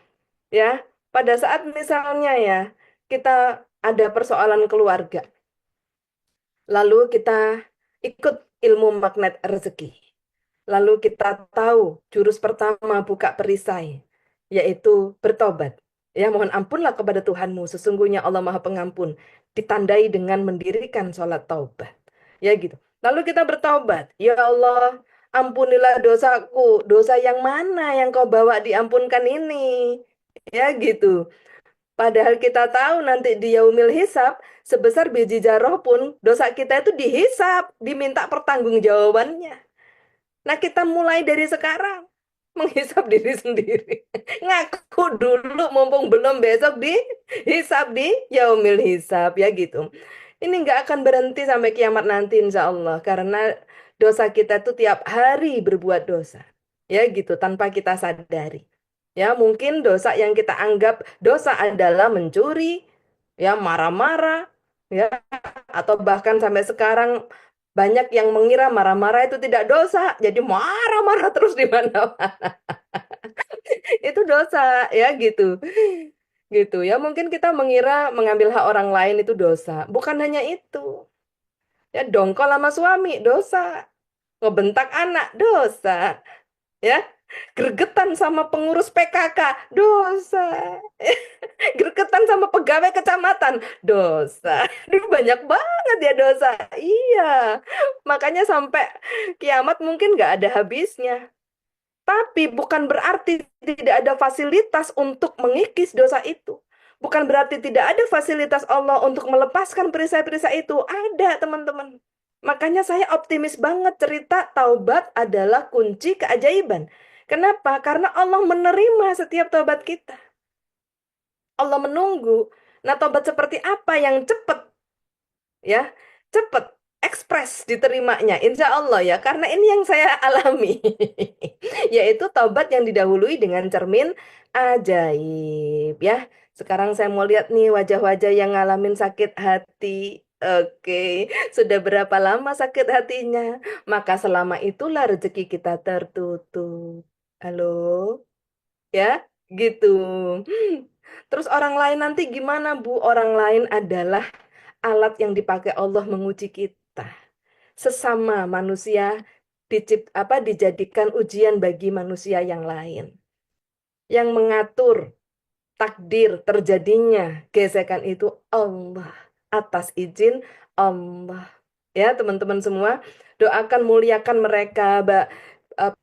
Ya, pada saat misalnya ya, kita ada persoalan keluarga, lalu kita ikut ilmu magnet rezeki. Lalu kita tahu jurus pertama buka perisai, yaitu bertobat. Ya, mohon ampunlah kepada Tuhanmu, sesungguhnya Allah Maha Pengampun. Ditandai dengan mendirikan sholat taubat. Ya gitu. Lalu kita bertobat. Ya Allah, ampunilah dosaku. Dosa yang mana yang kau bawa diampunkan ini? Ya gitu. Padahal kita tahu nanti di yaumil hisab, sebesar biji jarah pun, dosa kita itu dihisab, diminta pertanggungjawabannya. Nah, kita mulai dari sekarang menghisap diri sendiri. Ngaku dulu mumpung belum besok dihisap di yaumil hisab ya gitu. Ini nggak akan berhenti sampai kiamat nanti insya Allah. Karena dosa kita tuh tiap hari berbuat dosa. Ya gitu, tanpa kita sadari. Ya mungkin dosa yang kita anggap dosa adalah mencuri, ya marah-marah, ya atau bahkan sampai sekarang banyak yang mengira marah-marah itu tidak dosa, jadi marah-marah terus di mana itu dosa, ya gitu. Gitu ya, mungkin kita mengira mengambil hak orang lain itu dosa. Bukan hanya itu. Ya, dongkol sama suami dosa, ngebentak anak dosa, ya. Gregetan sama pengurus PKK dosa. Gregetan sama pegawai kecamatan dosa. Aduh, banyak banget ya dosa. Iya. Makanya sampai kiamat mungkin nggak ada habisnya. Tapi bukan berarti tidak ada fasilitas untuk mengikis dosa itu. Bukan berarti tidak ada fasilitas Allah untuk melepaskan perisai-perisai itu. Ada, teman-teman. Makanya saya optimis banget cerita taubat adalah kunci keajaiban. Kenapa? Karena Allah menerima setiap taubat kita. Allah menunggu. Nah, taubat seperti apa yang cepat? Ya, cepat, ekspres diterimanya, insya Allah ya, karena ini yang saya alami, yaitu taubat yang didahului dengan cermin ajaib ya. Sekarang saya mau lihat nih wajah-wajah yang ngalamin sakit hati. Oke, sudah berapa lama sakit hatinya? Maka selama itulah rezeki kita tertutup. Halo, ya, gitu. Terus orang lain nanti gimana, Bu? Orang lain adalah alat yang dipakai Allah menguji kita. Sesama manusia dijadikan ujian bagi manusia yang lain. Yang mengatur takdir terjadinya gesekan itu Allah atas izin Allah. Ya, teman-teman semua, doakan muliakan mereka,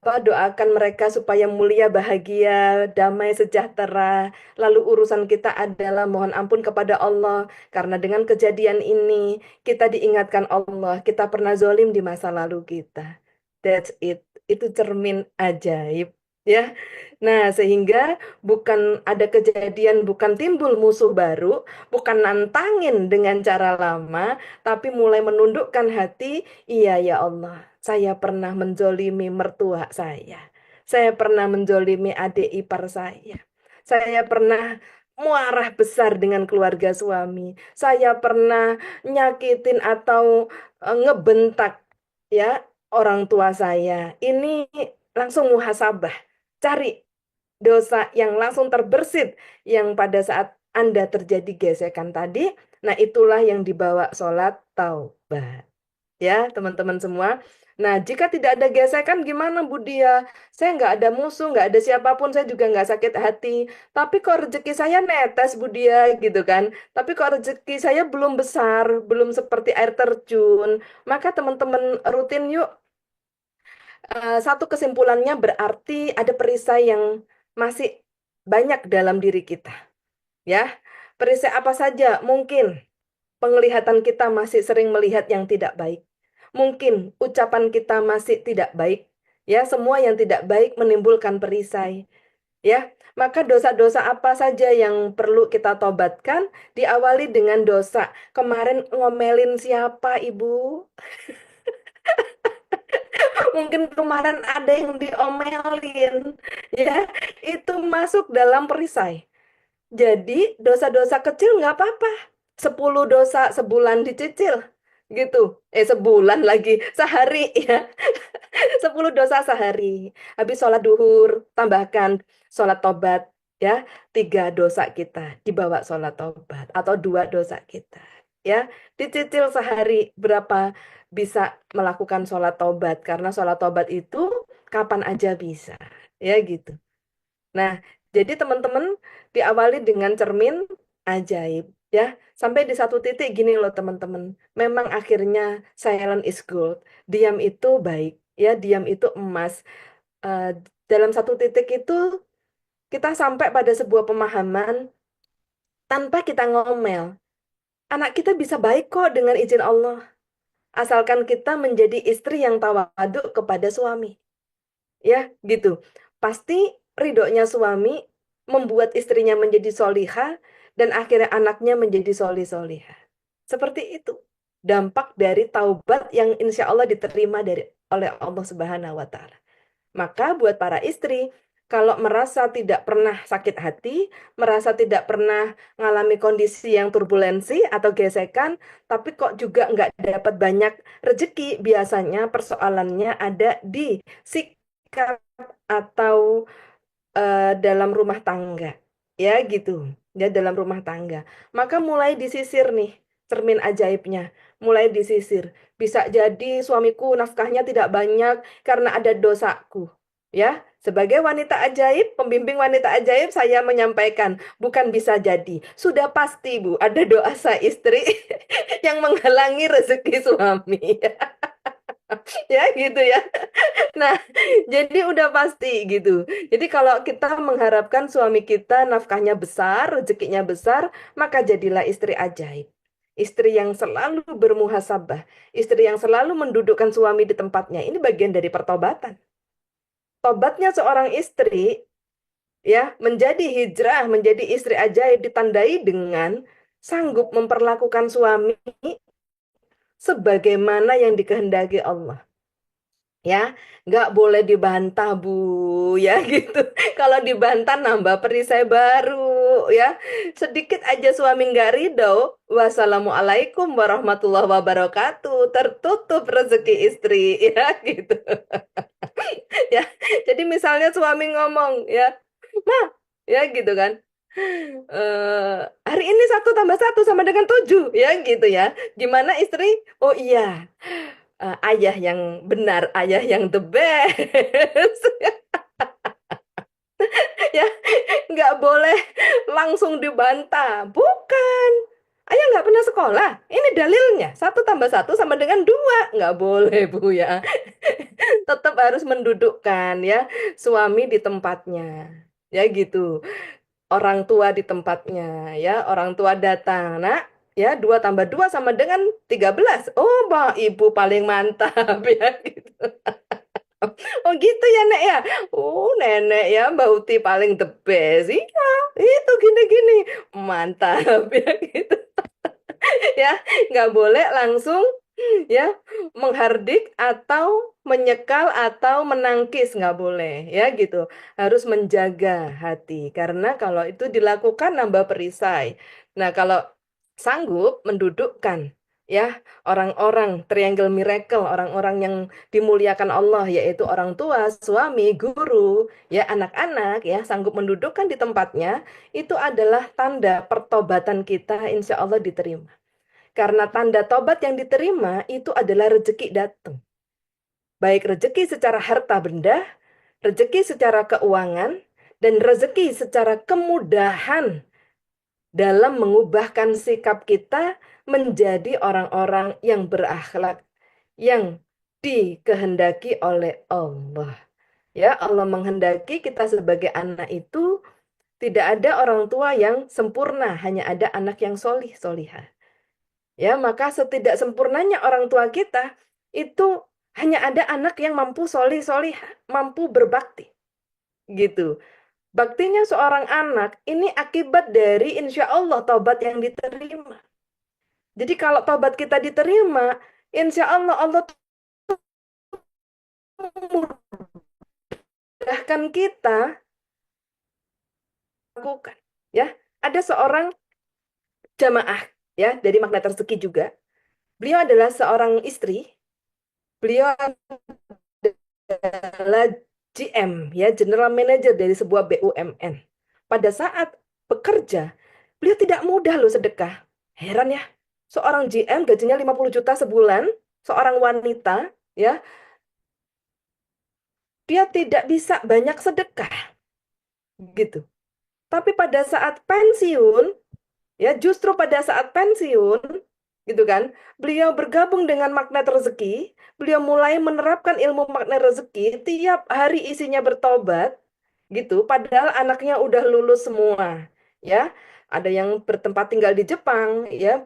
doakan mereka supaya mulia, bahagia, damai, sejahtera. Lalu urusan kita adalah mohon ampun kepada Allah. Karena dengan kejadian ini, kita diingatkan Allah. Kita pernah zolim di masa lalu kita. That's it. Itu cermin ajaib. Ya, nah sehingga bukan ada kejadian, bukan timbul musuh baru, bukan nantangin dengan cara lama, tapi mulai menundukkan hati. Iya ya Allah, saya pernah menzolimi mertua saya. Saya pernah menzolimi adik ipar saya. Saya pernah muarah besar dengan keluarga suami. Saya pernah nyakitin atau ngebentak ya orang tua saya. Ini langsung muhasabah. Cari dosa yang langsung terbersit yang pada saat Anda terjadi gesekan tadi, Nah, itulah yang dibawa sholat taubat. Ya, teman-teman semua. Nah, jika tidak ada gesekan gimana Bu Dia? Saya nggak ada musuh, nggak ada siapapun, saya juga nggak sakit hati. Tapi kok rezeki saya netes Bu Dia gitu kan. Tapi kok rezeki saya belum besar, belum seperti air terjun. Maka teman-teman rutin yuk. Satu kesimpulannya berarti ada perisai yang masih banyak dalam diri kita. Ya, perisai apa saja? Mungkin penglihatan kita masih sering melihat yang tidak baik. Mungkin ucapan kita masih tidak baik. Ya, semua yang tidak baik menimbulkan perisai. Ya, maka dosa-dosa apa saja yang perlu kita tobatkan diawali dengan dosa. Kemarin ngomelin siapa, Ibu? Mungkin kemarin ada yang diomelin. Ya, itu masuk dalam perisai. Jadi dosa-dosa kecil nggak apa-apa. 10 dosa sebulan dicicil. Gitu. Sebulan lagi. Sehari ya. 10 dosa sehari. Habis sholat duhur, tambahkan sholat tobat. Ya, 3 dosa kita dibawa sholat tobat. Atau 2 dosa kita. Ya, dicicil sehari berapa bisa melakukan sholat tobat. Karena sholat tobat itu kapan aja bisa. Ya gitu. Nah, jadi teman-teman diawali dengan cermin ajaib ya. Sampai di satu titik gini loh teman-teman. Memang akhirnya silent is gold. Diam itu baik ya, diam itu emas. Eh, dalam satu titik itu kita sampai pada sebuah pemahaman tanpa kita ngomel. Anak kita bisa baik kok dengan izin Allah. Asalkan kita menjadi istri yang tawaduk kepada suami. Ya, gitu. Pasti ridhonya suami membuat istrinya menjadi solihah dan akhirnya anaknya menjadi solihah. Seperti itu. Dampak dari taubat yang insya Allah diterima oleh Allah Subhanahu wa Ta'ala. Maka buat para istri, kalau merasa tidak pernah sakit hati, merasa tidak pernah mengalami kondisi yang turbulensi atau gesekan, tapi kok juga nggak dapat banyak rezeki, biasanya persoalannya ada di sikap atau dalam rumah tangga. Ya gitu. Ya dalam rumah tangga. Maka mulai disisir nih cermin ajaibnya. Mulai disisir. Bisa jadi suamiku nafkahnya tidak banyak karena ada dosaku. Ya, sebagai wanita ajaib, pembimbing wanita ajaib, saya menyampaikan, bukan bisa jadi. Sudah pasti, Bu, ada doa sang istri yang menghalangi rezeki suami. Ya, gitu ya. Nah, jadi udah pasti gitu. Jadi kalau kita mengharapkan suami kita nafkahnya besar, rezekinya besar, maka jadilah istri ajaib. Istri yang selalu bermuhasabah, istri yang selalu mendudukkan suami di tempatnya. Ini bagian dari pertobatan. Tobatnya seorang istri ya menjadi hijrah, menjadi istri ajaib ditandai dengan sanggup memperlakukan suami sebagaimana yang dikehendaki Allah. Ya, nggak boleh dibantah Bu, ya gitu. Kalau dibantah nambah perisai baru, ya. Sedikit aja suami nggak ridho, wassalamualaikum warahmatullahi wabarakatuh, tertutup rezeki istri, ya gitu. Ya, jadi misalnya suami ngomong, ya, Ma, ya gitu kan. Hari ini satu tambah satu sama dengan 7, ya gitu ya. Gimana istri? Oh iya, ayah yang benar, ayah yang the best. Ya, nggak boleh langsung dibantah. Bukan. Ayah nggak pernah sekolah. Ini dalilnya. Satu tambah satu sama dengan 2. Nggak boleh, Bu ya. Tetap harus mendudukkan ya suami di tempatnya. Ya gitu. Orang tua di tempatnya ya. Orang tua datang. Nak, ya 2 tambah 2 sama dengan 13. Oh, Mbak, Ibu paling mantap ya gitu. Oh gitu ya Nek ya. Oh nenek ya Mbak Uti paling the best. Iya itu gini-gini. Mantap ya gitu. Ya nggak boleh langsung ya menghardik atau menyekal atau menangkis nggak boleh ya gitu. Harus menjaga hati karena kalau itu dilakukan nambah perisai. Nah kalau sanggup mendudukkan. ya, orang-orang triangle miracle, orang-orang yang dimuliakan Allah, yaitu orang tua, suami, guru, ya, anak-anak, ya, sanggup mendudukkan di tempatnya, itu adalah tanda pertobatan kita, insya Allah diterima. Karena tanda tobat yang diterima itu adalah rezeki datang. Baik rezeki secara harta benda, rezeki secara keuangan, dan rezeki secara kemudahan dalam mengubahkan sikap kita menjadi orang-orang yang berakhlak, yang dikehendaki oleh Allah. Ya, Allah menghendaki kita sebagai anak itu tidak ada orang tua yang sempurna, hanya ada anak yang solih, solihah. Ya, maka setidak sempurnanya orang tua kita itu hanya ada anak yang mampu solih, solihah, mampu berbakti. Gitu. Baktinya seorang anak ini akibat dari insya Allah taubat yang diterima. Jadi kalau taubat kita diterima, insya Allah Allah memudahkan kita lakukan. Ya, ada seorang jamaah ya dari Magnet Rezeki juga. Beliau adalah seorang istri. Beliau adalah GM ya, General Manager dari sebuah BUMN. Pada saat bekerja, beliau tidak mudah loh sedekah. Heran ya. Seorang GM gajinya 50 juta sebulan, seorang wanita ya, dia tidak bisa banyak sedekah gitu. Tapi pada saat pensiun, ya justru pada saat pensiun, gitu kan, beliau bergabung dengan Magnet Rezeki, beliau mulai menerapkan ilmu Magnet Rezeki, tiap hari isinya bertobat, gitu. Padahal anaknya udah lulus semua, ya. Ada yang bertempat tinggal di Jepang, ya,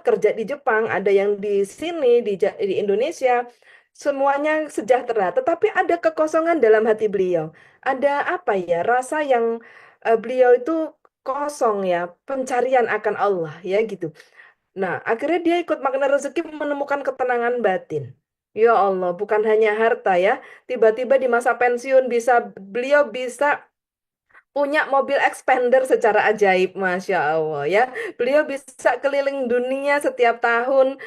kerja di Jepang, ada yang di sini di Indonesia. Semuanya sejahtera, tetapi ada kekosongan dalam hati beliau. Ada apa ya? Rasa yang beliau itu kosong ya, pencarian akan Allah ya gitu. Nah, akhirnya dia ikut Magnet Rezeki menemukan ketenangan batin. Ya Allah, bukan hanya harta ya. Tiba-tiba di masa pensiun beliau bisa punya mobil expander secara ajaib, Masya Allah ya. Beliau bisa keliling dunia setiap tahun,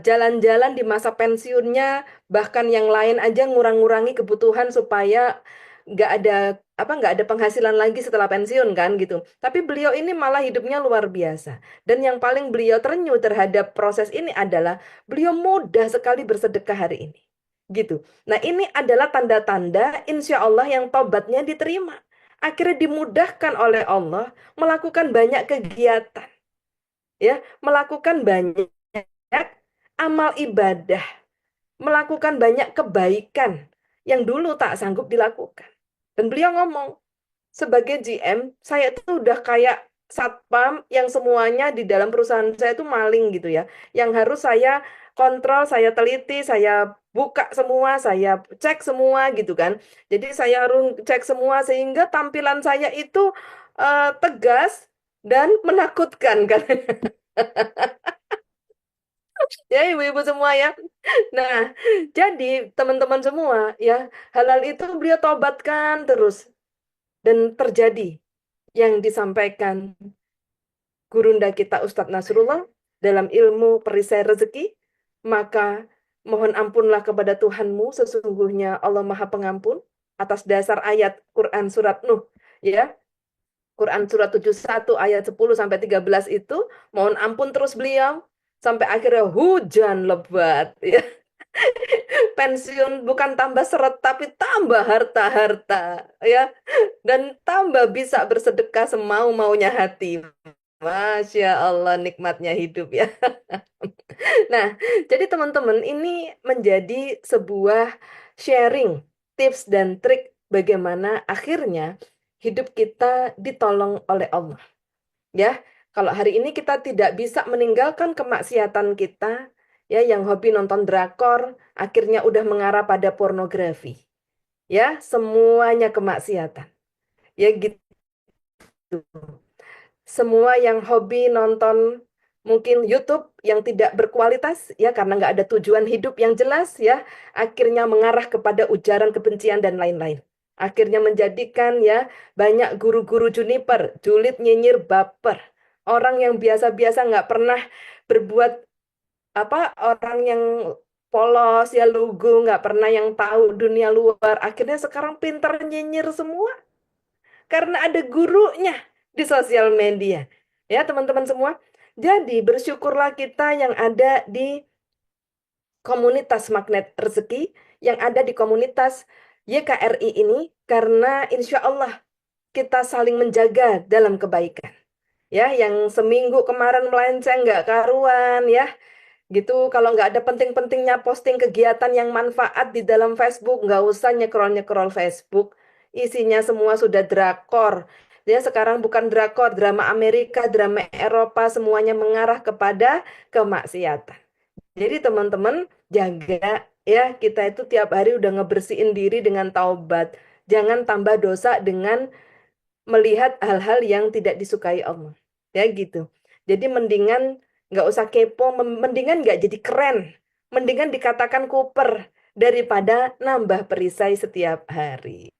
jalan-jalan di masa pensiunnya, bahkan yang lain aja ngurang-ngurangi kebutuhan supaya nggak ada penghasilan lagi setelah pensiun kan gitu. Tapi beliau ini malah hidupnya luar biasa. Dan yang paling beliau terenyuh terhadap proses ini adalah beliau mudah sekali bersedekah hari ini. Gitu. Nah, ini adalah tanda-tanda insya Allah yang tobatnya diterima. Akhirnya dimudahkan oleh Allah melakukan banyak kegiatan, ya, melakukan banyak amal ibadah, melakukan banyak kebaikan yang dulu tak sanggup dilakukan. Dan beliau ngomong, sebagai GM, saya itu udah kayak satpam yang semuanya di dalam perusahaan saya itu maling gitu ya. Yang harus saya kontrol, saya teliti, saya buka semua, saya cek semua gitu kan. Jadi saya harus cek semua sehingga tampilan saya itu tegas dan menakutkan kan. Ya ibu-ibu semua ya. Nah, jadi teman-teman semua ya, halal itu beliau tobatkan terus dan terjadi yang disampaikan gurunda kita Ustadz Nasrullah dalam ilmu perisai rezeki, maka mohon ampunlah kepada Tuhanmu, sesungguhnya Allah Maha Pengampun, atas dasar ayat Quran surat Nuh, ya. Quran surat 71 ayat 10 sampai 13 itu, mohon ampun terus beliau sampai akhirnya hujan lebat, ya. Pensiun bukan tambah seret tapi tambah harta-harta, ya. Dan tambah bisa bersedekah semau-maunya hati. Masya Allah, nikmatnya hidup ya. Nah, jadi teman-teman, ini menjadi sebuah sharing tips dan trik bagaimana akhirnya hidup kita ditolong oleh Allah. Ya, kalau hari ini kita tidak bisa meninggalkan kemaksiatan kita, ya, yang hobi nonton drakor, akhirnya udah mengarah pada pornografi. Ya, semuanya kemaksiatan. Ya gitu. Semua yang hobi nonton mungkin YouTube yang tidak berkualitas ya karena nggak ada tujuan hidup yang jelas ya akhirnya mengarah kepada ujaran kebencian dan lain-lain. Akhirnya menjadikan ya banyak guru-guru juniper, julid, nyinyir, baper. Orang yang biasa-biasa nggak pernah berbuat orang yang polos ya lugu, nggak pernah yang tahu dunia luar, akhirnya sekarang pintar nyinyir semua karena ada gurunya di sosial media. Ya, teman-teman semua. Jadi, bersyukurlah kita yang ada di komunitas Magnet Rezeki, yang ada di komunitas YKRI ini, karena insya Allah kita saling menjaga dalam kebaikan. Ya, yang seminggu kemarin melenceng nggak karuan, ya gitu. Kalau nggak ada penting-pentingnya posting kegiatan yang manfaat di dalam Facebook, nggak usah nyekrol-nyekrol Facebook. Isinya semua sudah drakor. Dia sekarang bukan drakor, drama Amerika, drama Eropa, semuanya mengarah kepada kemaksiatan. Jadi teman-teman jaga ya, kita itu tiap hari udah ngebersihin diri dengan taubat. Jangan tambah dosa dengan melihat hal-hal yang tidak disukai Allah. Ya gitu. Jadi mendingan nggak usah kepo, mendingan nggak jadi keren. Mendingan dikatakan kuper daripada nambah perisai setiap hari.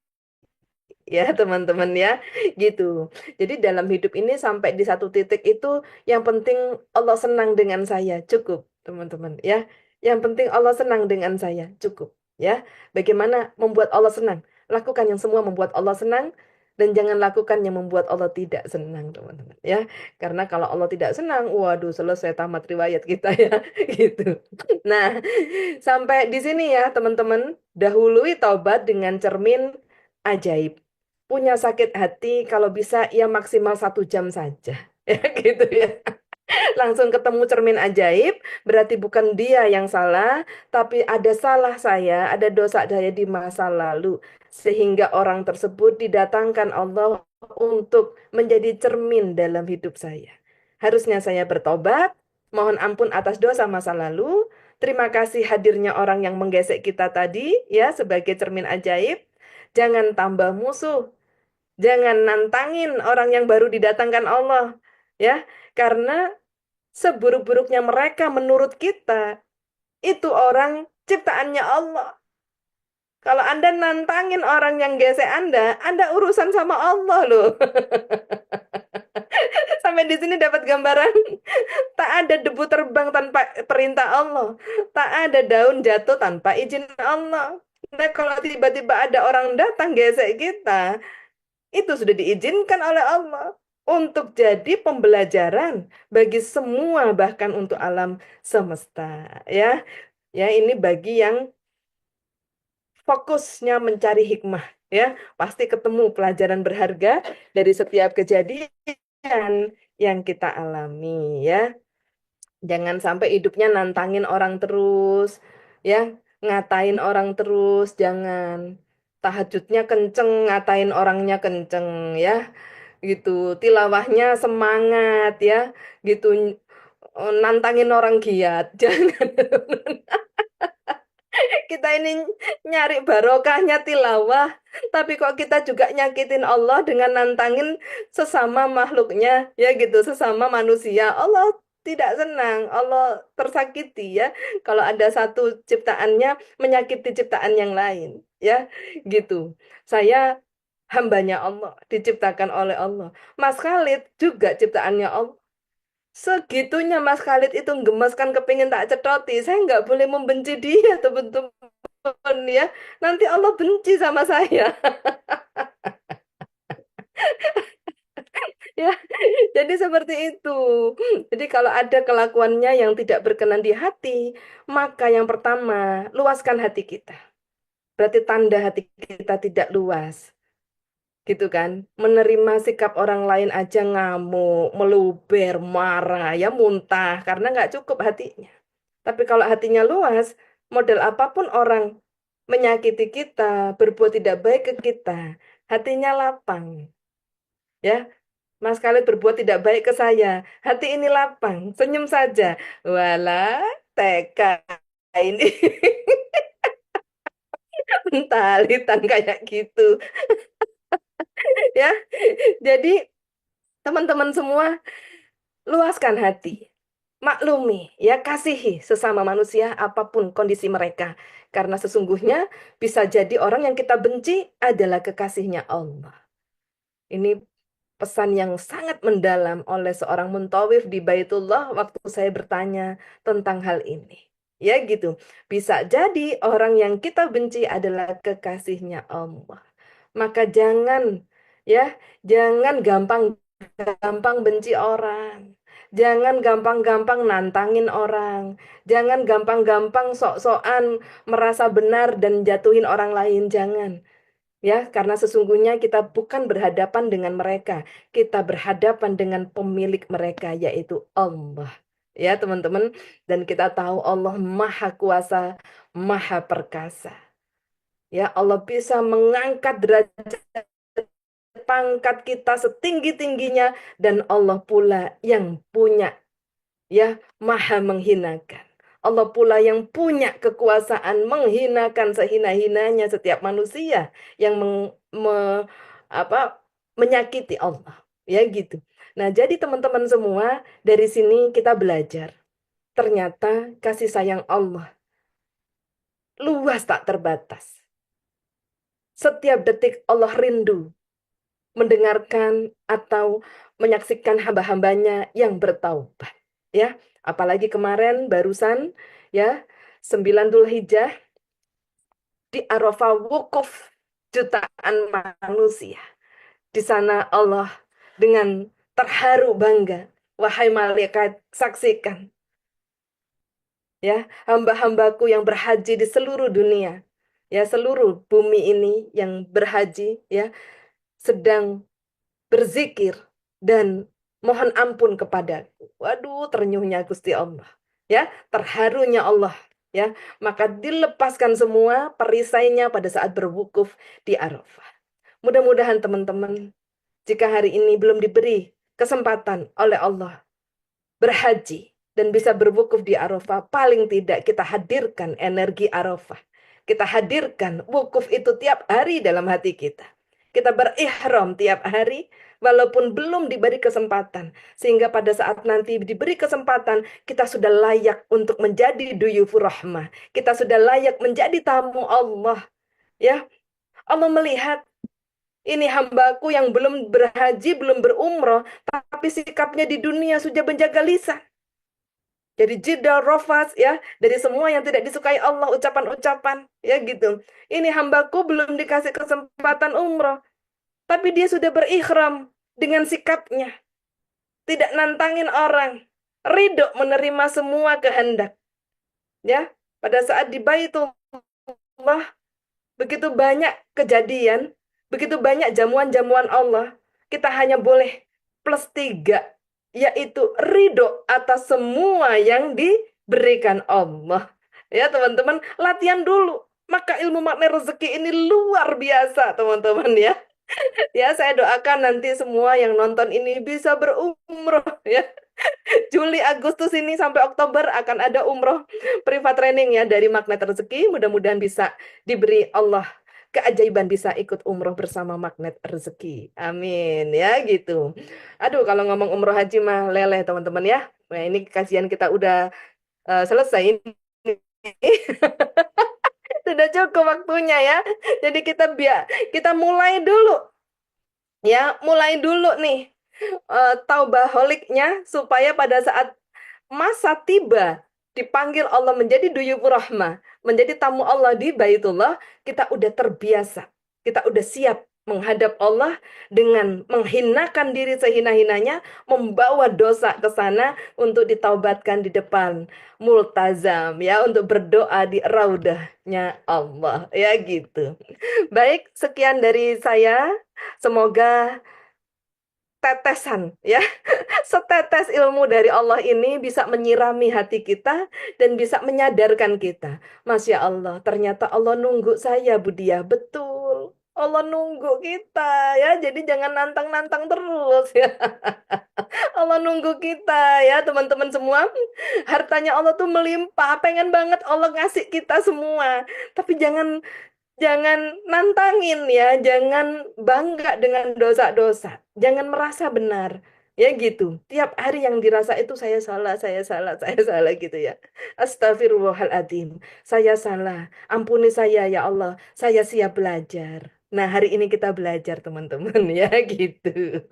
Ya teman-teman ya, gitu. Jadi dalam hidup ini sampai di satu titik itu yang penting Allah senang dengan saya, cukup teman-teman ya. Yang penting Allah senang dengan saya, cukup ya. Bagaimana membuat Allah senang? Lakukan yang semua membuat Allah senang dan jangan lakukan yang membuat Allah tidak senang, teman-teman ya. Karena kalau Allah tidak senang, waduh selesai tamat riwayat kita ya, gitu. Nah, sampai di sini ya teman-teman, dahului taubat dengan cermin ajaib. Punya sakit hati kalau bisa ya maksimal 1 jam saja. Ya gitu ya. Langsung ketemu cermin ajaib, berarti bukan dia yang salah, tapi ada salah saya, ada dosa saya di masa lalu. Sehingga orang tersebut didatangkan Allah untuk menjadi cermin dalam hidup saya. Harusnya saya bertobat, mohon ampun atas dosa masa lalu. Terima kasih hadirnya orang yang menggesek kita tadi, ya, sebagai cermin ajaib. Jangan tambah musuh, jangan nantangin orang yang baru didatangkan Allah, ya, karena seburuk-buruknya mereka menurut kita, itu orang ciptaannya Allah. Kalau Anda nantangin orang yang gesek Anda urusan sama Allah loh. Sampai di sini dapat gambaran. Tak ada debu terbang tanpa perintah Allah. Tak ada daun jatuh tanpa izin Allah. Nah, kalau tiba-tiba ada orang datang gesek kita, itu sudah diizinkan oleh Allah untuk jadi pembelajaran bagi semua, bahkan untuk alam semesta. Ya, ya ini bagi yang fokusnya mencari hikmah. Ya, pasti ketemu pelajaran berharga dari setiap kejadian yang kita alami. Ya, jangan sampai hidupnya nantangin orang terus, ya, ngatain orang terus, jangan. Tahajudnya kenceng, ngatain orangnya kenceng, ya, gitu. Tilawahnya semangat, ya, gitu. Nantangin orang giat, jangan. Kita ini nyari barokahnya tilawah, tapi kok kita juga nyakitin Allah dengan nantangin sesama makhluknya, ya gitu, sesama manusia. Allah tidak senang, Allah tersakiti ya kalau ada satu ciptaannya menyakiti ciptaan yang lain, ya gitu. Saya hambanya Allah, diciptakan oleh Allah. Mas Khalid juga ciptaannya Allah. Segitunya Mas Khalid itu gemes kan kepingin tak cetoti. Saya nggak boleh membenci dia, teman-teman ya. Nanti Allah benci sama saya. Ya, jadi seperti itu. Jadi kalau ada kelakuannya yang tidak berkenan di hati, maka yang pertama, luaskan hati kita. Berarti tanda hati kita tidak luas. Gitu kan? Menerima sikap orang lain aja ngamuk, meluber, marah, ya muntah. Karena nggak cukup hatinya. Tapi kalau hatinya luas, model apapun orang menyakiti kita, berbuat tidak baik ke kita, hatinya lapang. Ya, Mas Khalid berbuat tidak baik ke saya, hati ini lapang, senyum saja. Walah, teka ini mentalitan kayak gitu. Ya, jadi teman-teman semua, luaskan hati. Maklumi, ya kasihi sesama manusia apapun kondisi mereka. Karena sesungguhnya bisa jadi orang yang kita benci adalah kekasihnya Allah. Ini pesan yang sangat mendalam oleh seorang muntawif di Baitullah waktu saya bertanya tentang hal ini. Ya gitu. Bisa jadi orang yang kita benci adalah kekasihnya Allah. Maka jangan ya, jangan gampang-gampang benci orang. Jangan gampang-gampang nantangin orang. Jangan gampang-gampang sok-sokan merasa benar dan jatuhin orang lain. Jangan. Ya, karena sesungguhnya kita bukan berhadapan dengan mereka. Kita berhadapan dengan pemilik mereka, yaitu Allah. Ya, teman-teman. Dan kita tahu Allah Maha Kuasa, Maha Perkasa. Ya, Allah bisa mengangkat derajat pangkat kita setinggi-tingginya dan Allah pula yang punya ya maha menghinakan. Allah pula yang punya kekuasaan menghinakan sehina-hinanya setiap manusia yang menyakiti Allah. Ya gitu. Nah, jadi teman-teman semua, dari sini kita belajar. Ternyata kasih sayang Allah luas tak terbatas. Setiap detik Allah rindu mendengarkan atau menyaksikan hamba-hambanya yang bertaubat. Ya, apalagi kemarin barusan ya 9 Dzulhijjah di Arafah wukuf jutaan manusia. Di sana Allah dengan terharu bangga, wahai malaikat, saksikan ya hamba-hambaku yang berhaji di seluruh dunia. Ya, seluruh bumi ini yang berhaji ya sedang berzikir dan mohon ampun kepadaku. Waduh, ternyuhnya Gusti Allah. Ya, terharunya Allah. Ya, maka dilepaskan semua perisainya pada saat berwukuf di Arafah. Mudah-mudahan teman-teman, jika hari ini belum diberi kesempatan oleh Allah berhaji dan bisa berwukuf di Arafah, paling tidak kita hadirkan energi Arafah. Kita hadirkan wukuf itu tiap hari dalam hati kita. Kita berihram tiap hari, walaupun belum diberi kesempatan. Sehingga pada saat nanti diberi kesempatan, kita sudah layak untuk menjadi duyufur rahmah. Kita sudah layak menjadi tamu Allah. Ya, Allah melihat ini hambaku yang belum berhaji, belum berumroh, tapi sikapnya di dunia sudah menjaga lisan. Jadi jidal rofas ya, dari semua yang tidak disukai Allah, ucapan-ucapan ya gitu. Ini hambaku belum dikasih kesempatan umroh, tapi dia sudah berikhram dengan sikapnya. Tidak nantangin orang, ridho menerima semua kehendak. Ya, pada saat di Baitullah begitu banyak kejadian, begitu banyak jamuan-jamuan Allah, kita hanya boleh plus 3, yaitu ridho atas semua yang diberikan Allah. Ya teman-teman, latihan dulu. Maka ilmu makna rezeki ini luar biasa teman-teman ya. Ya, saya doakan nanti semua yang nonton ini bisa berumroh ya. Juli, Agustus ini sampai Oktober akan ada umroh privat training ya dari Magnet Rezeki. Mudah-mudahan bisa diberi Allah keajaiban bisa ikut umroh bersama Magnet Rezeki. Amin ya gitu. Aduh, kalau ngomong umroh haji mah leleh teman-teman ya. Nah, ini kajian kita udah selesai ini. Sudah cukup waktunya ya. Jadi kita mulai dulu. Ya, mulai dulu nih taubaholiknya supaya pada saat masa tiba dipanggil Allah menjadi duyufur rahmah, menjadi tamu Allah di Baitullah, kita udah terbiasa. Kita udah siap menghadap Allah dengan menghinakan diri sehina-hinanya, membawa dosa ke sana untuk ditaubatkan di depan multazam ya, untuk berdoa di raudahnya Allah ya gitu. Baik, sekian dari saya. Semoga tetesan ya, setetes ilmu dari Allah ini bisa menyirami hati kita dan bisa menyadarkan kita. Masya Allah, ternyata Allah nunggu saya, Budia. Betul. Allah nunggu kita ya, jadi jangan nantang-nantang terus ya. Allah nunggu kita ya, teman-teman semua. Hartanya Allah tuh melimpah, pengen banget Allah ngasih kita semua. Tapi jangan Jangan nantangin ya, jangan bangga dengan dosa-dosa. Jangan merasa benar. Ya gitu. Tiap hari yang dirasa itu saya salah, saya salah, saya salah gitu ya. Astagfirullahaladzim. Saya salah. Ampuni saya ya Allah. Saya siap belajar. Nah, hari ini kita belajar teman-teman ya gitu.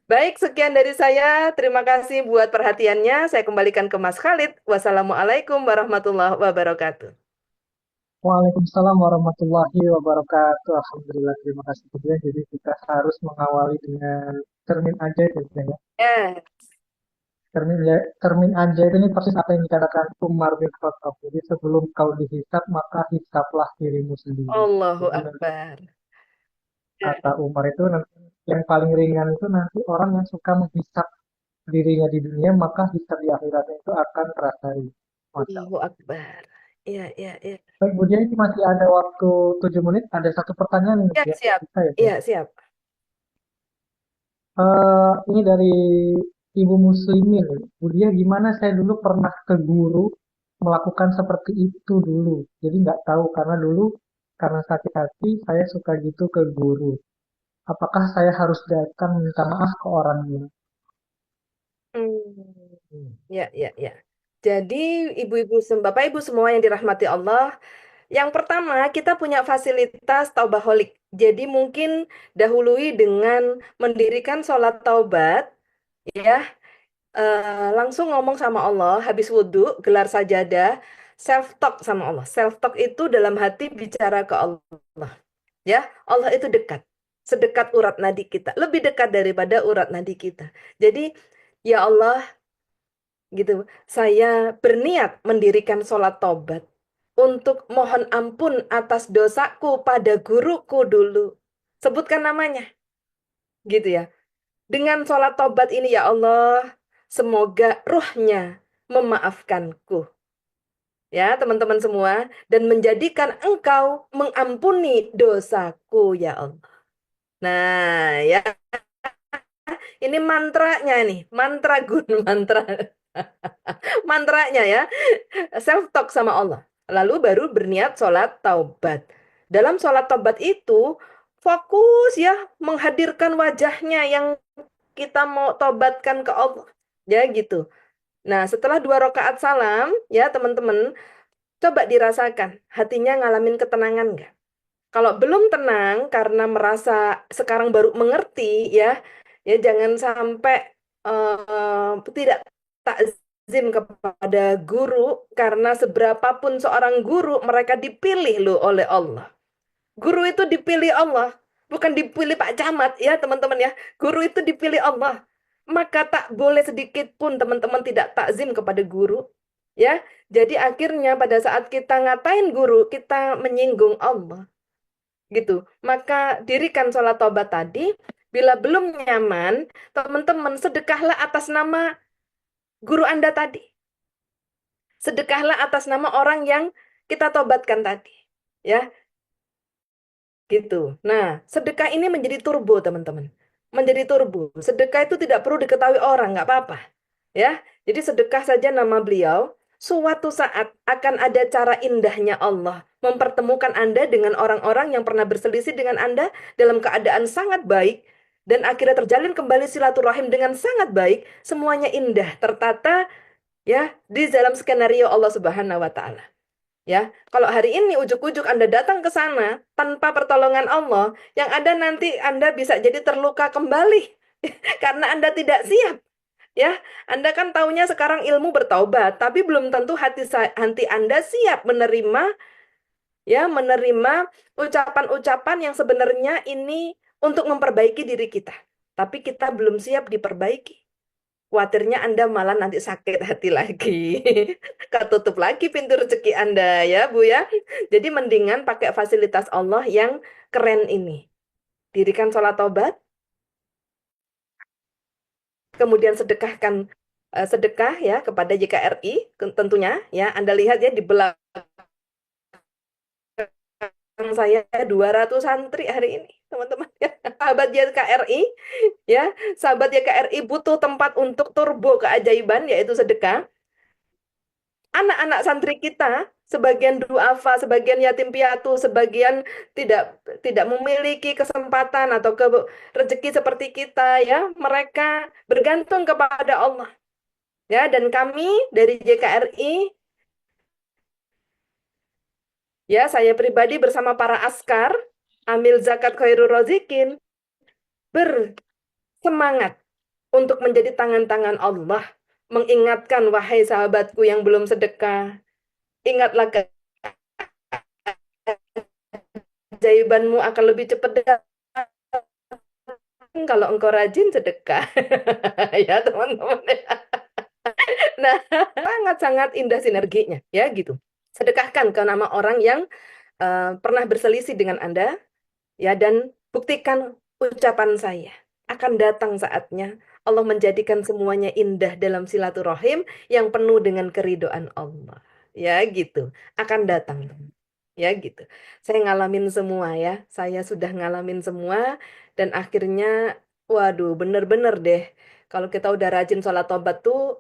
Baik, sekian dari saya. Terima kasih buat perhatiannya. Saya kembalikan ke Mas Khalid. Wassalamualaikum warahmatullahi wabarakatuh. Waalaikumsalam warahmatullahi wabarakatuh. Alhamdulillah, terima kasih juga. Jadi kita harus mengawali dengan cermin ajaib ya. Ya, Cermin ajaib ini persis apa yang dikatakan Umar bin Khattab. Jadi sebelum kau dihisap, maka hisaplah dirimu sendiri. Allahu Jadi nanti Akbar. Ya, kata Umar itu nanti yang paling ringan itu nanti orang yang suka menghisap dirinya di dunia, maka hisap di akhiratnya itu akan terasa ringan. Masya Allahu Allah. Akbar. Ya, ya, ya. Baik, Bu Dia, ini masih ada waktu 7 menit. Ada satu pertanyaan nih, Bu Ya, Dia, untuk siap. kita ya, Bu Iya, Ya. siap. Ini dari Ibu Muslimin. Bu Dia, gimana saya dulu pernah ke guru melakukan seperti itu dulu. Jadi nggak tahu karena dulu karena sakit hati saya suka gitu ke guru. Apakah saya harus datang minta maaf ke orangnya? Ya, ya, ya. Jadi, Bapak Ibu semua yang dirahmati Allah, yang pertama kita punya fasilitas taubaholik. Jadi mungkin dahului dengan mendirikan sholat taubat, ya, langsung ngomong sama Allah, habis wudhu, gelar sajadah, self talk sama Allah. Self talk itu dalam hati bicara ke Allah. Ya, Allah itu dekat. Sedekat urat nadi kita, lebih dekat daripada urat nadi kita. Jadi, ya Allah, gitu. Saya berniat mendirikan sholat taubat untuk mohon ampun atas dosaku pada guruku dulu. Sebutkan namanya, gitu ya. Dengan sholat taubat ini ya Allah, semoga ruhnya memaafkanku. Ya, teman-teman semua, dan menjadikan engkau mengampuni dosaku ya Allah. Nah, ya, ini mantranya nih, mantra gun, mantra. Mantranya ya, self talk sama Allah. Lalu baru berniat sholat taubat. Dalam sholat taubat itu fokus ya menghadirkan wajahnya yang kita mau tobatkan ke Allah. Ya gitu. Nah, setelah 2 rakaat salam, ya teman-teman, coba dirasakan hatinya ngalamin ketenangan nggak? Kalau belum tenang karena merasa sekarang baru mengerti ya, ya jangan sampai tidak takzim kepada guru karena seberapapun seorang guru mereka dipilih loh oleh Allah. Guru itu dipilih Allah, bukan dipilih Pak Camat ya teman-teman ya. Guru itu dipilih Allah. Maka tak boleh sedikit pun teman-teman tidak takzim kepada guru. Ya, jadi akhirnya pada saat kita ngatain guru, kita menyinggung Allah gitu. Maka dirikan sholat taubat tadi, bila belum nyaman, teman-teman sedekahlah atas nama guru Anda tadi. Sedekahlah atas nama orang yang kita tobatkan tadi. Ya, gitu. Nah, sedekah ini menjadi turbo, teman-teman. Menjadi turbo. Sedekah itu tidak perlu diketahui orang, nggak apa-apa. Ya, jadi sedekah saja nama beliau. Suatu saat akan ada cara indahnya Allah mempertemukan Anda dengan orang-orang yang pernah berselisih dengan Anda dalam keadaan sangat baik dan akhirnya terjalin kembali silaturahim dengan sangat baik. Semuanya indah, tertata ya di dalam skenario Allah Subhanahu wa taala. Ya, kalau hari ini ujuk-ujuk Anda datang ke sana tanpa pertolongan Allah, yang ada nanti Anda bisa jadi terluka kembali karena Anda tidak siap. Ya, Anda kan taunya sekarang ilmu bertaubat, tapi belum tentu hati Anda siap menerima ya, menerima ucapan-ucapan yang sebenarnya ini untuk memperbaiki diri kita. Tapi kita belum siap diperbaiki. Khawatirnya Anda malah nanti sakit hati lagi. Ketutup lagi pintu rezeki Anda ya, Bu ya. Jadi mendingan pakai fasilitas Allah yang keren ini. Dirikan sholat taubat, kemudian sedekah ya kepada JKRI tentunya ya. Anda lihat ya di belakang saya 200 santri hari ini, teman-teman ya. Sahabat JKRI ya, sahabat YKRI butuh tempat untuk turbo keajaiban yaitu sedekah. Anak-anak santri kita, sebagian duafa, sebagian yatim piatu, sebagian tidak tidak memiliki kesempatan atau rezeki seperti kita ya, mereka bergantung kepada Allah. Ya, dan kami dari JKRI ya, saya pribadi bersama para askar amil zakat khairul razikin, bersemangat untuk menjadi tangan-tangan Allah, mengingatkan wahai sahabatku yang belum sedekah, ingatlah keajaibanmu akan lebih cepat datang kalau engkau rajin sedekah. Ya teman-teman. Nah, sangat-sangat indah sinerginya, ya gitu. Sedekahkan ke nama orang yang pernah berselisih dengan Anda, ya, dan buktikan ucapan saya. Akan datang saatnya Allah menjadikan semuanya indah dalam silaturahim yang penuh dengan keridoan Allah. Ya gitu. Akan datang. Ya gitu. Saya ngalamin semua ya. Saya sudah ngalamin semua dan akhirnya waduh bener-bener deh. Kalau kita udah rajin sholat tobat tuh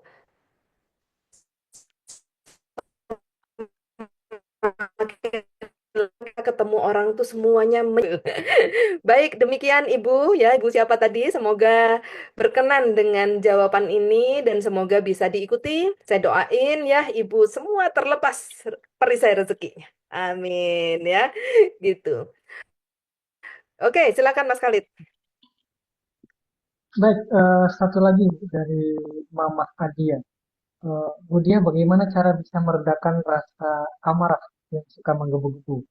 ketemu orang tuh semuanya baik, demikian Ibu ya, Ibu siapa tadi? Semoga berkenan dengan jawaban ini dan semoga bisa diikuti. Saya doain ya Ibu semua terlepas perisai rezekinya. Amin ya. Gitu. Oke, silakan Mas Khalid. Baik, satu lagi dari Mama Adia. Bu Dia, bagaimana cara bisa meredakan rasa amarah yang suka menggebu-gebu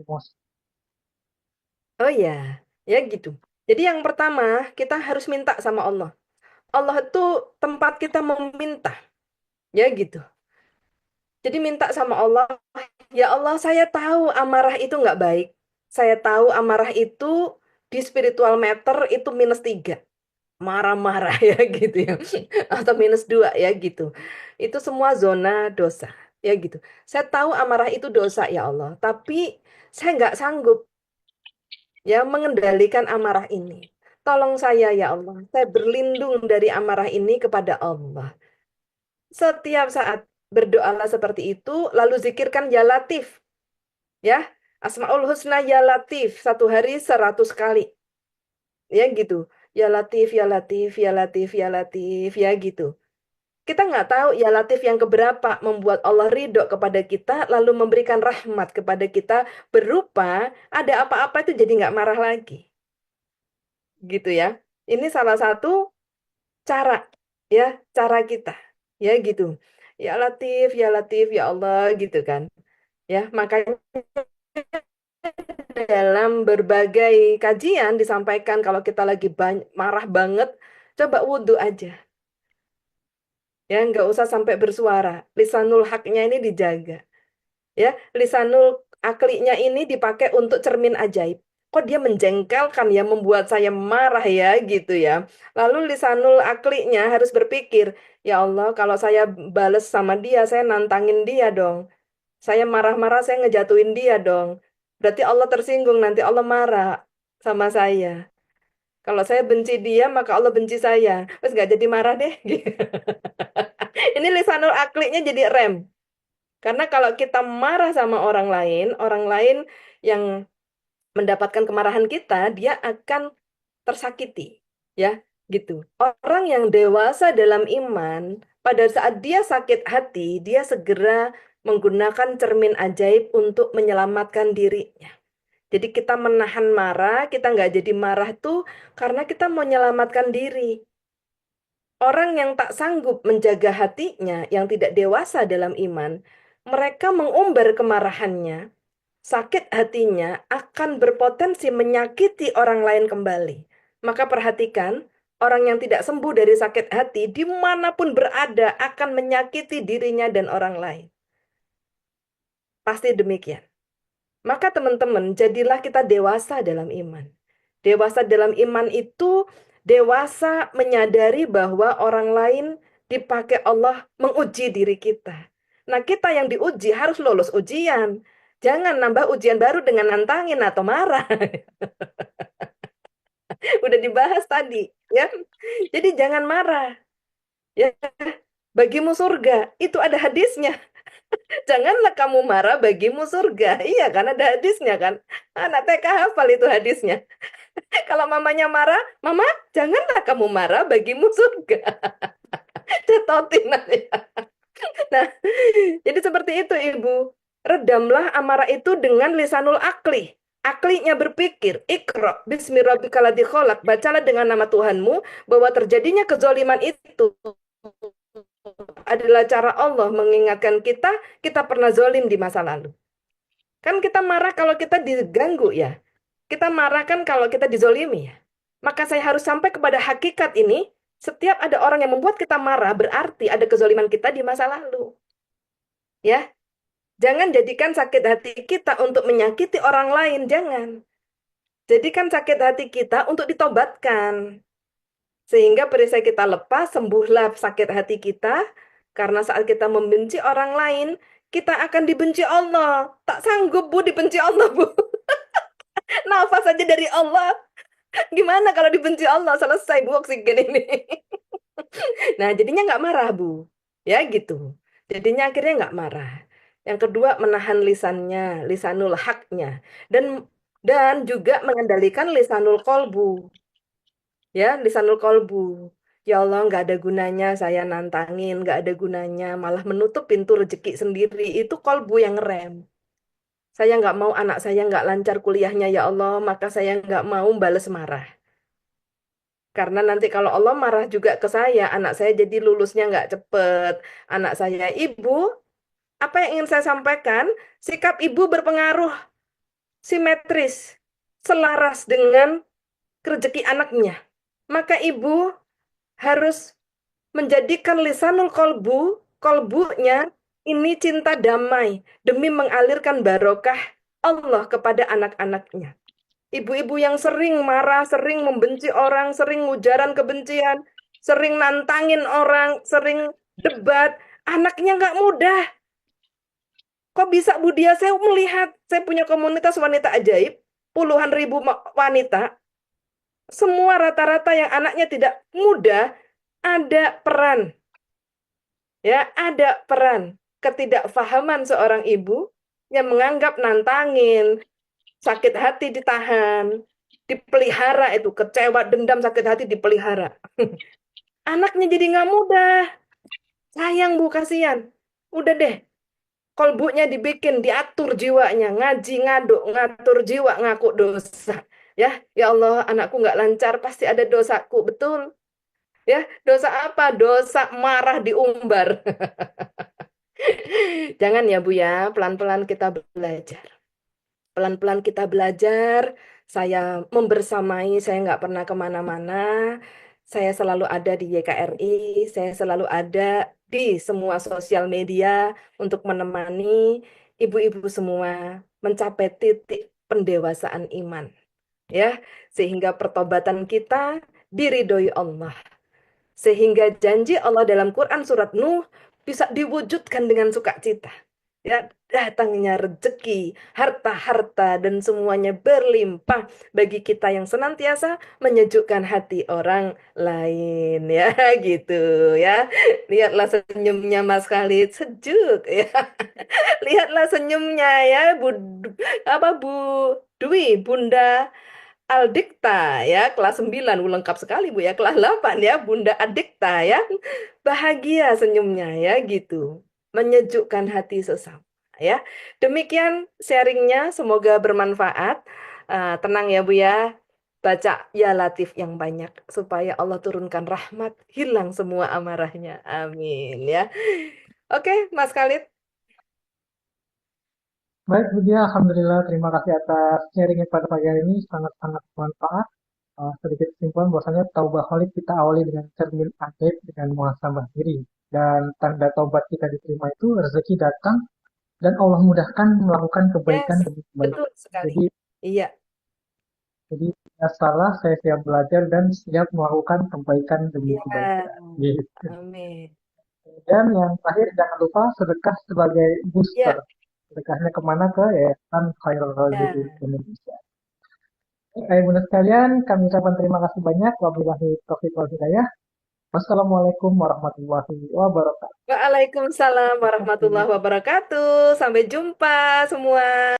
emosi? Oh ya, ya gitu. Jadi yang pertama, kita harus minta sama Allah. Allah itu tempat kita meminta, ya gitu. Jadi minta sama Allah, ya Allah, saya tahu amarah itu nggak baik. Saya tahu amarah itu di spiritual meter itu -3. Marah-marah ya gitu ya. Atau -2 ya gitu. Itu semua zona dosa. Ya gitu. Saya tahu amarah itu dosa ya Allah. Tapi saya nggak sanggup ya mengendalikan amarah ini. Tolong saya ya Allah. Saya berlindung dari amarah ini kepada Allah. Setiap saat berdoalah seperti itu. Lalu zikirkan ya Latif. Ya, Asmaul Husna ya Latif, satu hari 100 kali. Ya gitu. Ya Latif, ya Latif, ya Latif, ya Latif, ya gitu. Kita nggak tahu ya Latif yang keberapa membuat Allah ridho kepada kita, lalu memberikan rahmat kepada kita berupa ada apa-apa itu jadi nggak marah lagi. Gitu ya. Ini salah satu cara, ya, cara kita. Ya gitu. Ya Latif, ya Allah gitu kan. Ya, makanya dalam berbagai kajian disampaikan kalau kita lagi marah banget, coba wudhu aja. Ya, nggak usah sampai bersuara. Lisanul haknya ini dijaga. Ya, lisanul aklinya ini dipakai untuk cermin ajaib. Kok dia menjengkelkan ya, membuat saya marah ya, gitu ya. Lalu lisanul aklinya harus berpikir, ya Allah, kalau saya bales sama dia, saya nantangin dia dong. Saya marah-marah, saya ngejatuhin dia dong. Berarti Allah tersinggung, nanti Allah marah sama saya. Kalau saya benci dia, maka Allah benci saya. Terus nggak jadi marah deh. Ini lisanul aklinya jadi rem. Karena kalau kita marah sama orang lain yang mendapatkan kemarahan kita, dia akan tersakiti. Ya, gitu. Orang yang dewasa dalam iman, pada saat dia sakit hati, dia segera menggunakan cermin ajaib untuk menyelamatkan dirinya. Jadi kita menahan marah, kita nggak jadi marah tuh karena kita mau menyelamatkan diri. Orang yang tak sanggup menjaga hatinya, yang tidak dewasa dalam iman, mereka mengumbar kemarahannya, sakit hatinya akan berpotensi menyakiti orang lain kembali. Maka perhatikan, orang yang tidak sembuh dari sakit hati, dimanapun berada akan menyakiti dirinya dan orang lain. Pasti demikian. Maka teman-teman, jadilah kita dewasa dalam iman. Dewasa dalam iman itu dewasa menyadari bahwa orang lain dipakai Allah menguji diri kita. Nah, kita yang diuji harus lolos ujian. Jangan nambah ujian baru dengan nantangin atau marah. Udah dibahas tadi, ya. Jadi jangan marah. Ya, bagimu surga, itu ada hadisnya. Janganlah kamu marah, bagimu surga. Iya kan ada hadisnya kan. Anak TK hafal itu hadisnya. Kalau mamanya marah, mama janganlah kamu marah, bagimu surga. Cetotin aja. Nah, jadi seperti itu Ibu. Redamlah amarah itu dengan lisanul akli. Aklinya berpikir, Iqra bismi rabbikal ladzi khalaq, bacalah dengan nama Tuhanmu, bahwa terjadinya kezoliman itu adalah cara Allah mengingatkan kita, kita pernah zolim di masa lalu. Kan kita marah kalau kita diganggu ya. Kita marah kan kalau kita dizolimi ya. Maka saya harus sampai kepada hakikat ini, setiap ada orang yang membuat kita marah, berarti ada kezoliman kita di masa lalu. Ya, jangan jadikan sakit hati kita untuk menyakiti orang lain, jangan. Jadikan sakit hati kita untuk ditobatkan. Sehingga perisai kita lepas, sembuhlah sakit hati kita. Karena saat kita membenci orang lain, kita akan dibenci Allah. Tak sanggup, Bu, dibenci Allah, Bu. Nafas saja dari Allah. Gimana kalau dibenci Allah? Selesai, Bu, oksigen ini. Nah, jadinya nggak marah, Bu. Ya, gitu. Jadinya akhirnya nggak marah. Yang kedua, menahan lisannya, lisanul haknya. Dan juga mengendalikan lisanul kolbu. Ya, lisanul kolbu. Ya Allah, nggak ada gunanya saya nantangin, nggak ada gunanya. Malah menutup pintu rezeki sendiri. Itu kolbu yang ngerem. Saya nggak mau anak saya nggak lancar kuliahnya, ya Allah, maka saya nggak mau bales marah. Karena nanti kalau Allah marah juga ke saya, anak saya jadi lulusnya nggak cepet. Anak saya, ibu, apa yang ingin saya sampaikan? Sikap ibu berpengaruh, simetris, selaras dengan rezeki anaknya. Maka ibu harus menjadikan lisanul kolbu, kolbunya ini cinta damai demi mengalirkan barokah Allah kepada anak-anaknya. Ibu-ibu yang sering marah, sering membenci orang, sering ujaran kebencian, sering nantangin orang, sering debat, anaknya nggak mudah. Kok bisa, Bu Dia? Saya melihat, saya punya komunitas wanita ajaib, puluhan ribu wanita, semua rata-rata yang anaknya tidak muda, ada peran. Ya, ada peran ketidakfahaman seorang ibu yang menganggap nantangin, sakit hati ditahan, dipelihara itu, kecewa, dendam, sakit hati dipelihara. Anaknya jadi nggak mudah. Sayang, Bu, kasihan. Udah deh, kolbunya dibikin, diatur jiwanya, ngaji, ngaduk, ngatur jiwa, ngaku dosa. Ya Allah, anakku nggak lancar, pasti ada dosaku, betul. Ya, dosa apa? Dosa marah diumbar. Jangan ya, Bu ya, pelan-pelan kita belajar. Pelan-pelan kita belajar, saya membersamai, saya nggak pernah kemana-mana, saya selalu ada di YKRI, saya selalu ada di semua sosial media untuk menemani ibu-ibu semua mencapai titik pendewasaan iman. Ya, sehingga pertobatan kita diridhoi Allah. Sehingga janji Allah dalam Quran surat Nuh bisa diwujudkan dengan sukacita. Ya, datangnya rezeki, harta-harta, dan semuanya berlimpah bagi kita yang senantiasa menyejukkan hati orang lain. Ya, gitu ya. Lihatlah senyumnya Mas Khalid, sejuk ya. Lihatlah senyumnya ya, Bu Dwi, Bunda Aldikta ya, kelas 9 lengkap sekali Bu ya, kelas 8 ya, Bunda Adikta ya. Bahagia senyumnya ya gitu. Menyejukkan hati sesama ya. Demikian sharingnya, semoga bermanfaat. Tenang ya Bu ya. Baca ya Latif yang banyak supaya Allah turunkan rahmat, hilang semua amarahnya. Amin ya. Oke, Mas Khalid. Baik, Bu Dia, Alhamdulillah, terima kasih atas sharingnya pada pagi hari ini, sangat-sangat bermanfaat. Sedikit kesimpulan bahwasanya taubaholik kita awali dengan cermin ajaib dengan muhasabah diri. Dan tanda taubat kita diterima itu rezeki datang dan Allah mudahkan melakukan kebaikan Yes, demi kebaikan. betul sekali. Jadi, Iya, tidak salah, saya siap belajar dan siap melakukan kebaikan demi iya. kebaikan. Gitu. Amin. Dan yang terakhir, jangan lupa sedekah sebagai booster. Ya, Sedekahnya kemana? Ke Yayasan Khairul Raziqin ya. Indonesia. Baik, bunda sekalian, kami ucapkan terima kasih banyak. Wabillahi taufiq wal hidayah. Wassalamualaikum warahmatullahi wabarakatuh. Waalaikumsalam Terima kasih. warahmatullahi wabarakatuh. Sampai jumpa semua.